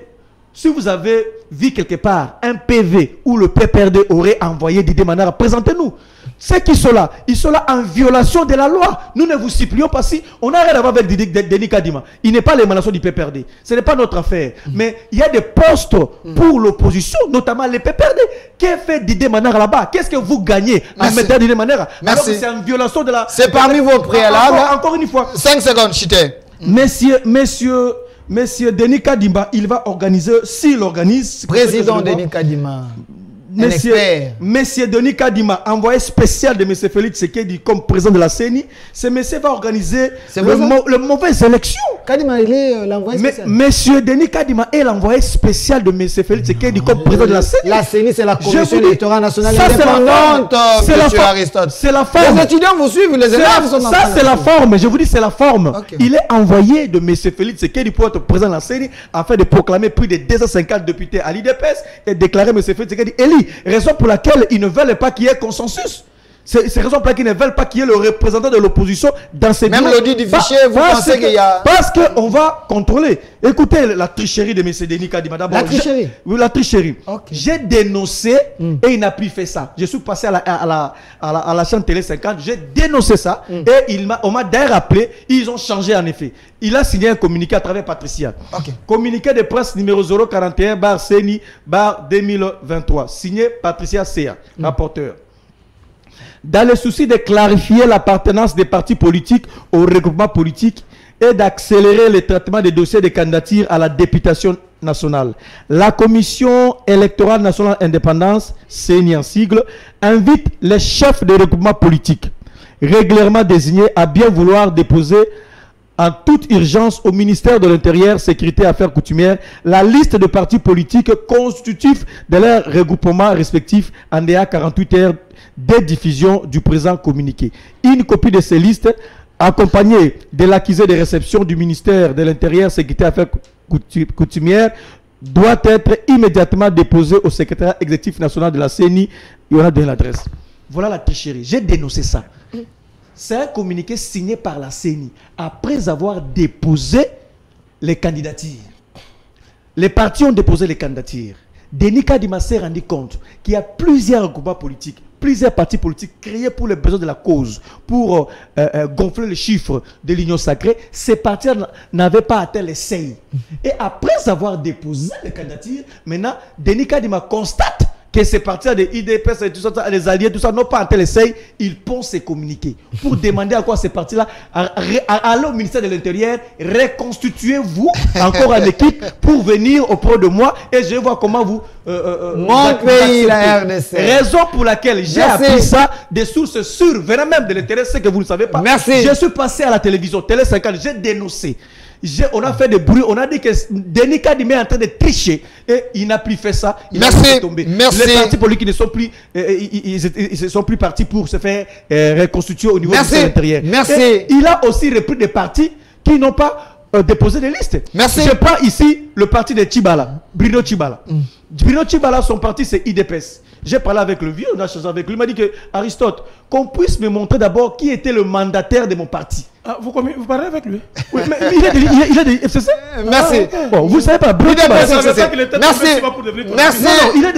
Si vous avez vu quelque part un PV où le PPRD aurait envoyé Didier Manara, présentez-nous. Ceux qui sont là, ils sont là en violation de la loi. Nous ne vous supplions pas si on n'a rien à voir avec Denis Kadima. Il n'est pas l'émanation du PPRD. Ce n'est pas notre affaire. Mais il y a des postes pour l'opposition, notamment les PPRD. Qu'a fait Didier Manara là-bas? Qu'est-ce que vous gagnez en mettant Didier Manara? Alors que c'est en violation de la... C'est parmi vos préalables. Encore une fois. 5 secondes, Chité. Monsieur Denis Kadima, il va organiser, s'il organise... Président Denis Kadima. Monsieur Denis Kadima, envoyé spécial de M. Félix Tshisekedi comme président de la CENI, ce monsieur va organiser le mauvaise élection. Kadima, il est l'envoyé spécial. Monsieur Denis Kadima est l'envoyé spécial de M. Félix Tshisekedi comme président de la CENI. La CENI, c'est la Commission électorale nationale indépendante, monsieur Aristote. C'est la forme. Les étudiants vous suivent, les élèves sont dans ça, c'est la forme. Je vous dis, c'est la forme. Okay. Il est envoyé de M. Félix Tshisekedi pour être président de la CENI afin de proclamer plus de 250 députés à l'IDPS et déclarer M. Félix Tshisekedi élu. Raison pour laquelle ils ne veulent pas qu'il y ait consensus. C'est raison pour laquelle ils ne veulent pas qu'il y ait le représentant de l'opposition dans ces même l'audit du fichier, vous pensez qu'il y a... Parce qu'on va contrôler. Écoutez la tricherie de M. Denis Kadima. La tricherie? Oui, la tricherie. Okay. J'ai dénoncé et il n'a plus fait ça. Je suis passé à la chaîne Télé 50. J'ai dénoncé ça et on m'a d'ailleurs appelé. Ils ont changé en effet. Il a signé un communiqué à travers Patricia. Okay. Communiqué de presse numéro 041/CENI/2023. Signé Patricia Sea, rapporteur. Dans le souci de clarifier l'appartenance des partis politiques au regroupement politique et d'accélérer le traitement des dossiers de candidature à la députation nationale, la Commission électorale nationale indépendance, CENI en sigle, invite les chefs de regroupement politique régulièrement désignés à bien vouloir déposer en toute urgence au ministère de l'Intérieur, Sécurité et Affaires coutumières la liste de partis politiques constitutifs de leurs regroupements respectifs en DA 48 heures des diffusions du présent communiqué. Une copie de ces listes, accompagnée de l'accusé de réception du ministère de l'Intérieur, Sécurité et Affaires coutumières, doit être immédiatement déposée au secrétaire exécutif national de la CENI. Il y aura donné l'adresse. Voilà la tricherie. J'ai dénoncé ça. C'est un communiqué signé par la CENI après avoir déposé les candidatures. Les partis ont déposé les candidatures. Denis Kadima s'est rendu compte qu'il y a plusieurs regroupements politiques, plusieurs partis politiques créés pour les besoins de la cause, pour gonfler les chiffres de l'Union sacrée. Ces partis n'avaient pas atteint les seuils. Et après avoir déposé les candidatures, maintenant, Denis Kadima constate que ces partis de IDPS et tout ça, les alliés, tout ça, n'ont pas atteint les seuils. Ils pensent se communiquer pour demander à quoi ces partis-là aller au ministère de l'Intérieur, reconstituez-vous encore en équipe pour venir auprès de moi et je vais voir comment vous mon pays, la RDC. Raison pour laquelle j'ai appris ça des sources sûres, venant même de l'intérieur, c'est que vous ne savez pas. Merci. Je suis passé à la télévision, Télé 50, j'ai dénoncé. On a fait des bruits, on a dit que Denis Kadima est en train de tricher et il n'a plus fait ça. Merci. Merci. Les partis politiques ne sont plus, ils sont plus partis pour se faire reconstituer au niveau du l'intérieur. Merci. Et il a aussi repris des partis qui n'ont pas déposé des listes. Merci. Je prends ici le parti de Tchibala, Bruno Tchibala. Bruno Tchibala, son parti c'est IDPS. J'ai parlé avec le vieux, on a changé avec lui. Il m'a dit que Aristote, qu'on puisse me montrer d'abord qui était le mandataire de mon parti. Ah, vous parlez avec lui? Oui, mais il a des FCC. Merci. Bon, vous ne savez pas. Merci. Merci. Non,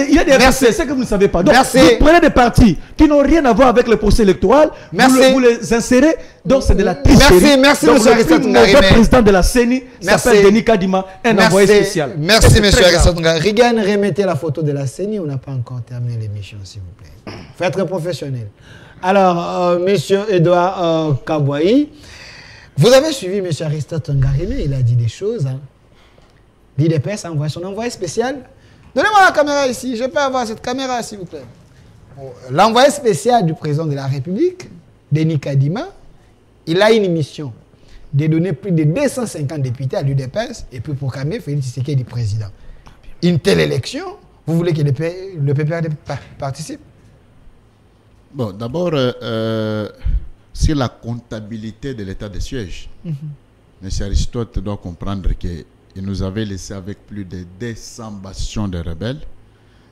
il a des FCC, c'est que vous ne savez pas. Donc, vous prenez des partis qui n'ont rien à voir avec le procès électoral. Vous les insérez. Donc, c'est de la tricherie. Merci, donc, monsieur Aristote Ngarime. Le président de la CENI s'appelle Denis Kadima, un envoyé spécial. Merci, monsieur Aristote Ngarime. Regan, remettez la photo de la CENI. On n'a pas encore terminé l'émission, s'il vous plaît. Il faut être professionnel. Alors, monsieur Edouard Kabouaï, vous avez suivi monsieur Aristote Ngarime, il a dit des choses. Hein. L'IDPS a envoyé son envoyé spécial. Donnez-moi la caméra ici, je peux avoir cette caméra, s'il vous plaît. L'envoyé spécial du président de la République, Denis Kadima, il a une mission de donner plus de 250 députés à l'UDPS et puis proclamer Félix Tshisekedi président. Une telle élection, vous voulez que le PPRD participe? Bon, d'abord, sur la comptabilité de l'état de siège, M. Aristote doit comprendre qu'il nous avait laissé avec plus de 200 bastions de rebelles.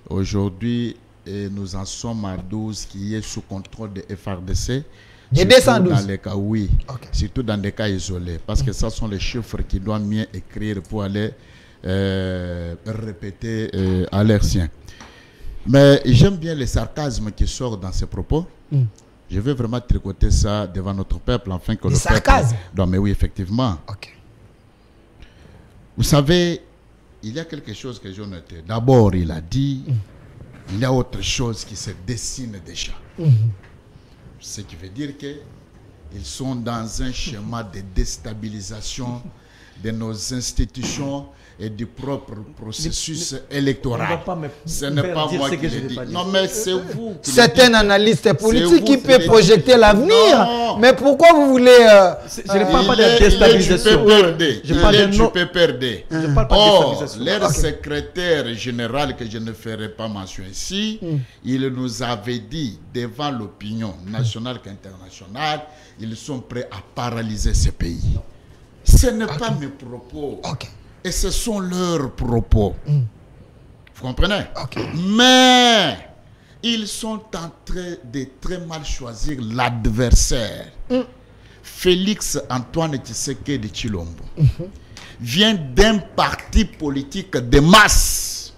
Aujourd'hui, nous en sommes à 12 qui est sous contrôle de FRDC. De 212 dans les cas, oui. Okay. Surtout dans des cas isolés. Parce que ça sont les chiffres qu'il doit mieux écrire pour aller répéter à l'air sien. Mais j'aime bien les sarcasmes qui sortent dans ces propos. Je veux vraiment tricoter ça devant notre peuple, afin que le sarcasme. peuple... Non, mais oui, effectivement. Ok. Vous savez, il y a quelque chose que j'ai noté. D'abord, il a dit, il y a autre chose qui se dessine déjà. Ce qui veut dire qu'ils sont dans un schéma de déstabilisation de nos institutions et du propre processus électoral. Ce n'est pas moi qui le dis. Non, mais c'est vous qui C'est un analyste politique qui peut projeter l'avenir. Mais pourquoi vous voulez... Je ne parle pas de déstabilisation. Je parle de perdre. Je parle pas de déstabilisation. Leur secrétaire général, que je ne ferai pas mention ici, il nous avait dit devant l'opinion nationale qu'internationale, ils sont prêts à paralyser ce pays. Ce n'est pas mes propos. Et ce sont leurs propos. Vous comprenez? Mais ils sont en train de très mal choisir l'adversaire. Félix Antoine Tshisekedi Tshilombo vient d'un parti politique de masse.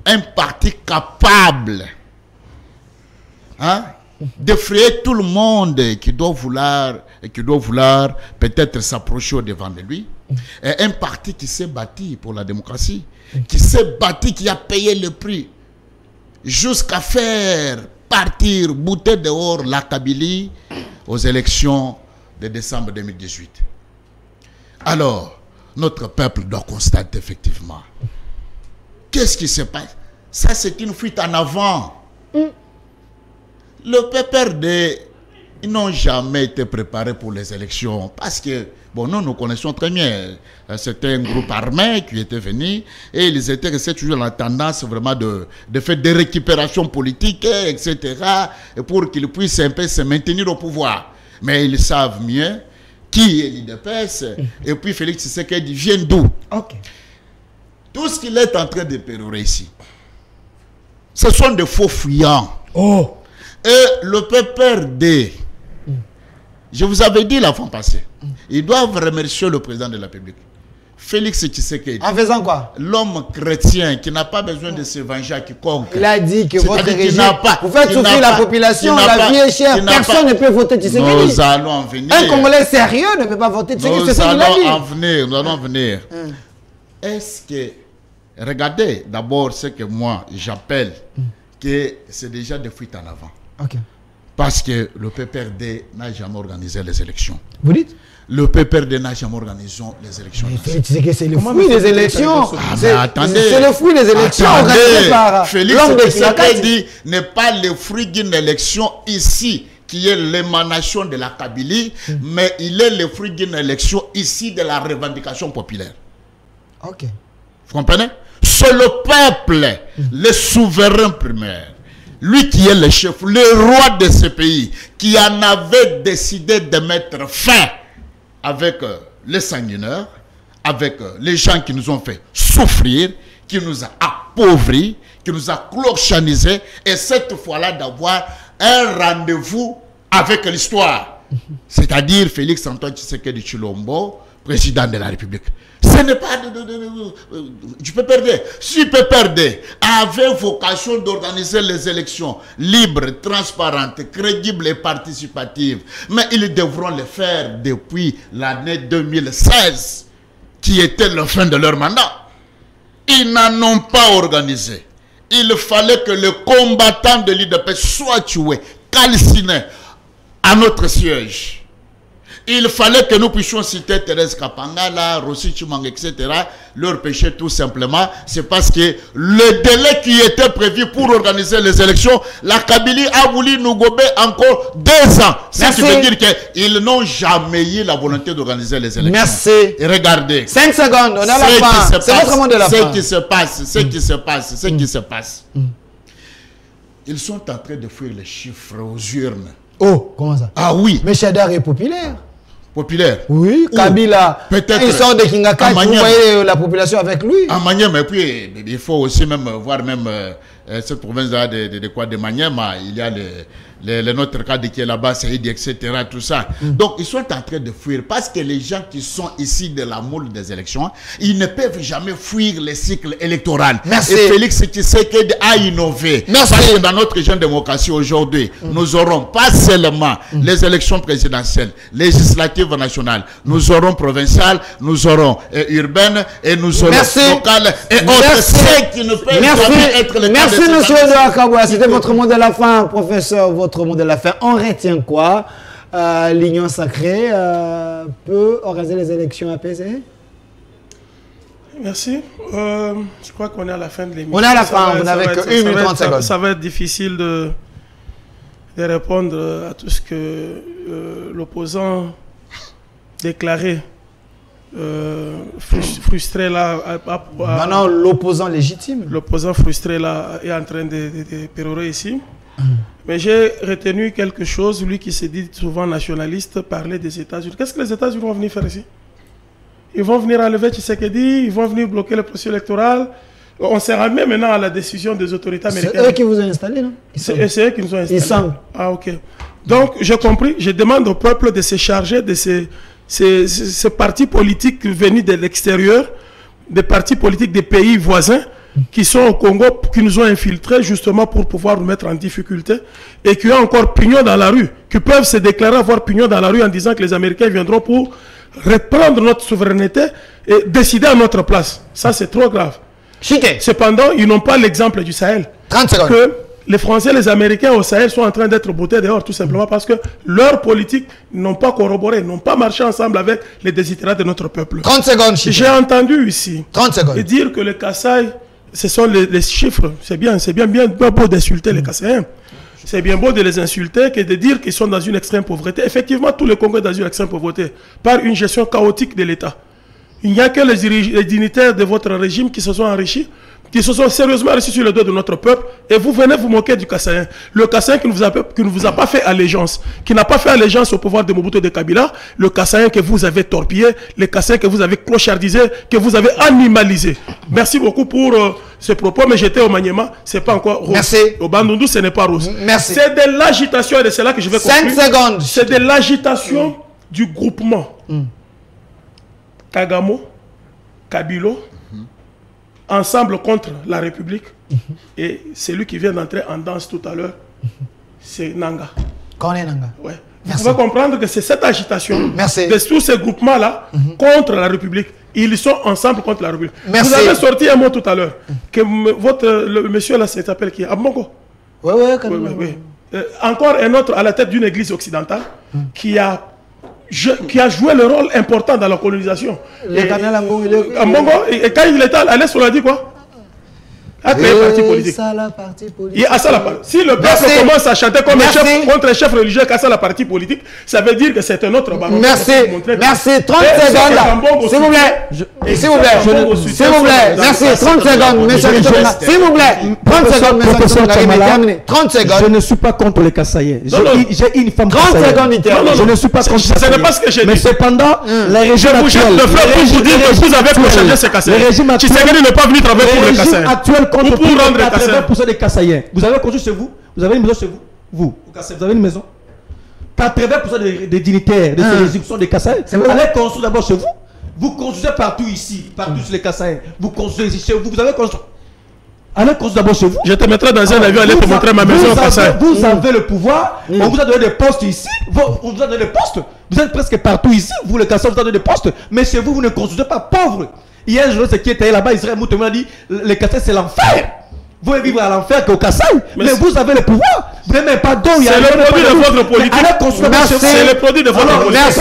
Un parti capable d'effrayer tout le monde qui doit vouloir peut-être s'approcher au devant de lui. Et un parti qui s'est bâti pour la démocratie, qui s'est bâti, qui a payé le prix jusqu'à faire partir, bouter dehors la Kabylie aux élections de décembre 2018. Alors, notre peuple doit constater effectivement. Qu'est-ce qui se passe? Ça, c'est une fuite en avant. Le PPRD, ils n'ont jamais été préparés pour les élections parce que, bon, nous connaissons très bien, c'était un groupe armé qui était venu et ils étaient restés toujours dans la tendance vraiment de faire des récupérations politiques, etc., pour qu'ils puissent un peu se maintenir au pouvoir. Mais ils savent mieux qui est l'IDPS et puis Félix Tshisekedi vient d'où. Tout ce qu'il est en train de pérorer ici, ce sont des faux fuyants. Et le PPRD, je vous avais dit la fois passée, ils doivent remercier le président de la République, Félix Tshisekedi. En faisant quoi? L'homme chrétien qui n'a pas besoin de se venger à quiconque. Il a dit que votre régime, vous faites souffrir la population, la vie est chère, personne ne peut voter Tshisekedi. Nous allons en venir. Un Congolais sérieux ne peut pas voter Tshisekedi. Nous allons en venir. Est-ce que, regardez d'abord ce que moi j'appelle que c'est déjà des fuites en avant. Parce que le PPRD n'a jamais organisé les élections. Vous dites? Le PPRD n'a jamais organisé les élections. C'est le fruit des élections. C'est le fruit des élections organisées par Félix Tshisekedi n'est pas le fruit d'une élection ici, qui est l'émanation de la Kabylie, mais il est le fruit d'une élection ici de la revendication populaire. Vous comprenez? C'est le peuple, le souverain primaire. Lui qui est le chef, le roi de ce pays, qui en avait décidé de mettre fin avec les sanguinaires, avec les gens qui nous ont fait souffrir, qui nous a appauvris, qui nous a clochanisés, et cette fois-là d'avoir un rendez-vous avec l'histoire. C'est-à-dire Félix Antoine Tshisekedi Tshilombo, président de la République. Ce n'est pas du PPRD. Si PPRD avait vocation d'organiser les élections libres, transparentes, crédibles et participatives, mais ils devront le faire depuis l'année 2016, qui était la fin de leur mandat. Ils n'en ont pas organisé. Il fallait que le combattant de l'IDP soit tué, calciné à notre siège. Il fallait que nous puissions citer Thérèse Kapangala, Rossi Chimang, etc. Leur péché tout simplement, c'est parce que le délai qui était prévu pour organiser les élections, la Kabylie a voulu nous gober encore 2 ans. Ça veut dire qu'ils n'ont jamais eu la volonté d'organiser les élections. Merci. Et regardez. 5 secondes, on a la fin. C'est votre monde de la fin. Ce qui se passe. Ils sont en train de fuir les chiffres aux urnes. Oh, comment ça? Ah oui. Mais Chadar est populaire. Populaire. Oui, Kabila. Peut-être. Il sort de Kingaka, vous voyez la population avec lui. À Maniema, et puis il faut aussi même voir même cette province-là de Maniema, il y a notre cadre qui est là-bas, Saïd, etc., tout ça. Donc, ils sont en train de fuir parce que les gens qui sont ici de la moule des élections, ils ne peuvent jamais fuir les cycles électoraux. Merci. Et Félix Tshisekedi a innové. Merci. Parce que dans notre jeune démocratie aujourd'hui, nous aurons pas seulement les élections présidentielles, législatives nationales, nous aurons provinciales, nous aurons urbaines et nous aurons locales et autres, ceux qui ne peuvent jamais être le cas. Merci, monsieur Edouard Kabouya. C'était votre mot de la fin, professeur, votre mot de la fin. On retient quoi? L'Union sacrée peut organiser les élections apaisées? Merci. Je crois qu'on est à la fin de l'émission. On est à la fin, vous n'avez que 1 minute 30 secondes. Ça va être difficile de répondre à tout ce que l'opposant déclaré. Frustré là. Maintenant, l'opposant légitime. L'opposant frustré là est en train de pérorer ici. Mais j'ai retenu quelque chose, lui qui se dit souvent nationaliste, parler des États-Unis. Qu'est-ce que les États-Unis vont venir faire ici? Ils vont venir enlever Tshisekedi, ils vont venir bloquer le processus électoral. On s'est ramené maintenant à la décision des autorités américaines. C'est eux qui vous ont installé, non? C'est eux qui nous ont installés. Ils semblent. Ah, ok. Donc, j'ai compris. Je demande au peuple de se charger de ces partis politiques venus de l'extérieur, des partis politiques des pays voisins qui sont au Congo, qui nous ont infiltrés justement pour pouvoir nous mettre en difficulté et qui ont encore pignon dans la rue, qui peuvent se déclarer avoir pignon dans la rue en disant que les Américains viendront pour reprendre notre souveraineté et décider à notre place. Ça, c'est trop grave. Chité. Cependant, ils n'ont pas l'exemple du Sahel. 30 secondes. Que les Français et les Américains au Sahel sont en train d'être bottés dehors, tout simplement parce que leurs politiques n'ont pas corroboré, n'ont pas marché ensemble avec les désiderats de notre peuple. 30 secondes, Chité. J'ai entendu ici 30 secondes. dire que le Kasaï, ce sont les chiffres. C'est bien beau d'insulter les Kassaïens. C'est bien beau de les insulter que de dire qu'ils sont dans une extrême pauvreté. Effectivement, tout le Congo est dans une extrême pauvreté par une gestion chaotique de l'État. Il n'y a que les dignitaires de votre régime qui se sont enrichis, qui se sont sérieusement enrichis sur le dos de notre peuple, et vous venez vous moquer du Kassaïen. Le Kassaïen qui ne vous a pas fait allégeance, qui n'a pas fait allégeance au pouvoir de Mobutu de Kabila, le Kassaïen que vous avez torpillé, le Kassaïen que vous avez clochardisé, que vous avez animalisé. Merci beaucoup pour ce propos, mais j'étais au Maniema, c'est pas encore rose. Merci. Au Bandundu, ce n'est pas rose. Merci. C'est de l'agitation, et c'est là que je vais conclure. 5 secondes. C'est de l'agitation du groupement. Kagamo, Kabilo, ensemble contre la République. Et celui qui vient d'entrer en danse tout à l'heure, c'est Nanga. Qu'on est Nanga. Ouais. Vous pouvez comprendre que c'est cette agitation de tous ces groupements-là contre la République. Ils sont ensemble contre la République. Merci. Vous avez sorti un mot tout à l'heure, que le monsieur là s'appelle qui? Abongo. Oui. Encore un autre à la tête d'une église occidentale qui a joué le rôle important dans la colonisation. Le canal Ambongo, et quand il était à l'Est, on a dit quoi? A créé parti politique. Il a ça la partie. Si le peuple commence à chanter comme un chef contre un chef religieux qui a ça la partie politique, ça veut dire que c'est un autre baron. Merci. 30 secondes. S'il vous plaît. S'il vous plaît. Merci. 30 secondes, monsieur. S'il vous plaît. 30 secondes, monsieur. 30 secondes. Je ne suis pas contre les Kassaïens. J'ai une femme 30 secondes, je ne suis pas contre ça. Ce n'est pas ce que j'ai dit. Mais cependant, les régimes actuels... Je vous jette le fleur pour vous dire que vous avez changé ces Kassaïens. Tshisekedi n'est pas venu travailler pour les Kassaïens. Contre 80% des Kassaïens. Vous avez construit chez vous? Vous avez une maison chez vous? Vous avez une maison? 80% des dignitaires de ces régimes sont des Kassaïens. Allez construire d'abord chez vous. Vous construisez partout ici, partout sur les Kassaïens. Vous construisez ici chez vous. Vous avez construit. Allez construire d'abord chez vous. Je te mettrai dans un avion, allez te montrer ma maison au Kassaï. Vous avez le pouvoir. On vous a donné des postes ici. On vous a donné des postes. Vous êtes presque partout ici. Vous, les Kassaïens, vous avez donné des postes. Mais chez vous, vous ne construisez pas, pauvres. Hier, un journaliste qui était là-bas, Israël Moutouma a dit les Kassaïs, c'est l'enfer. Vous pouvez vivre à l'enfer qu'au Kassai. Mais vous avez le pouvoir. Vous n'avez même pas d'eau. C'est le produit de votre politique. C'est le produit de votre politique.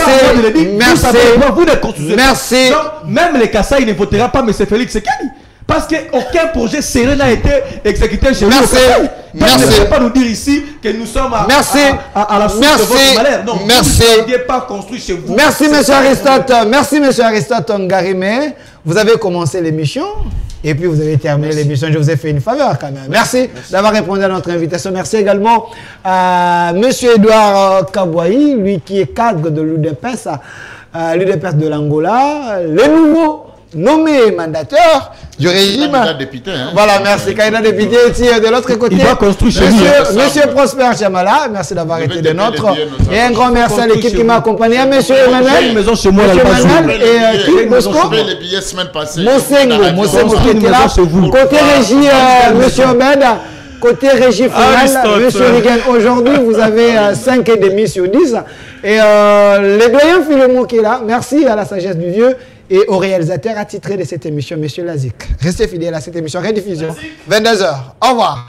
Vous ne construisez pas. Merci. Même les Kassai ne voteront pas M. Félix Sekedi. Parce qu'aucun projet sérieux n'a été exécuté chez nous. Merci. Ne pouvez pas nous dire ici que nous sommes à la source de votre malheur. Non, merci. Vous n'avez pas construit chez vous. Merci, monsieur Aristote. Merci, monsieur Aristote Ngarimé. Vous avez commencé l'émission et puis vous avez terminé l'émission. Je vous ai fait une faveur quand même. Merci d'avoir répondu à notre invitation. Merci également à monsieur Edouard Kabouya, lui qui est cadre de l'UDPS, l'UDPS de l'Angola, le nouveau nommé mandateur du régime. Candidat député, hein. Voilà, merci. Candidat député ici de l'autre côté. Il va construire chez lui. Monsieur Prosper Chamala, merci d'avoir Je vais été des détailler nôtres. bien nos Et un grand merci à l'équipe qui m'a accompagné. À monsieur J'ai une Emmanuel. maison chez moi, Monsieur là-bas, Emmanuel et qui, Bosco. Je vais les billets semaine passée. Mosengo qui était là. c'est vous. Côté régie, monsieur Obed. Côté régie finale, monsieur Rigan, aujourd'hui, vous avez 5,5 sur 10. Et les doyens Philemon qui est là, merci à la sagesse du vieux et au réalisateur attitré de cette émission, monsieur Lazik. Restez fidèles à cette émission, rediffusion, 22h. Au revoir.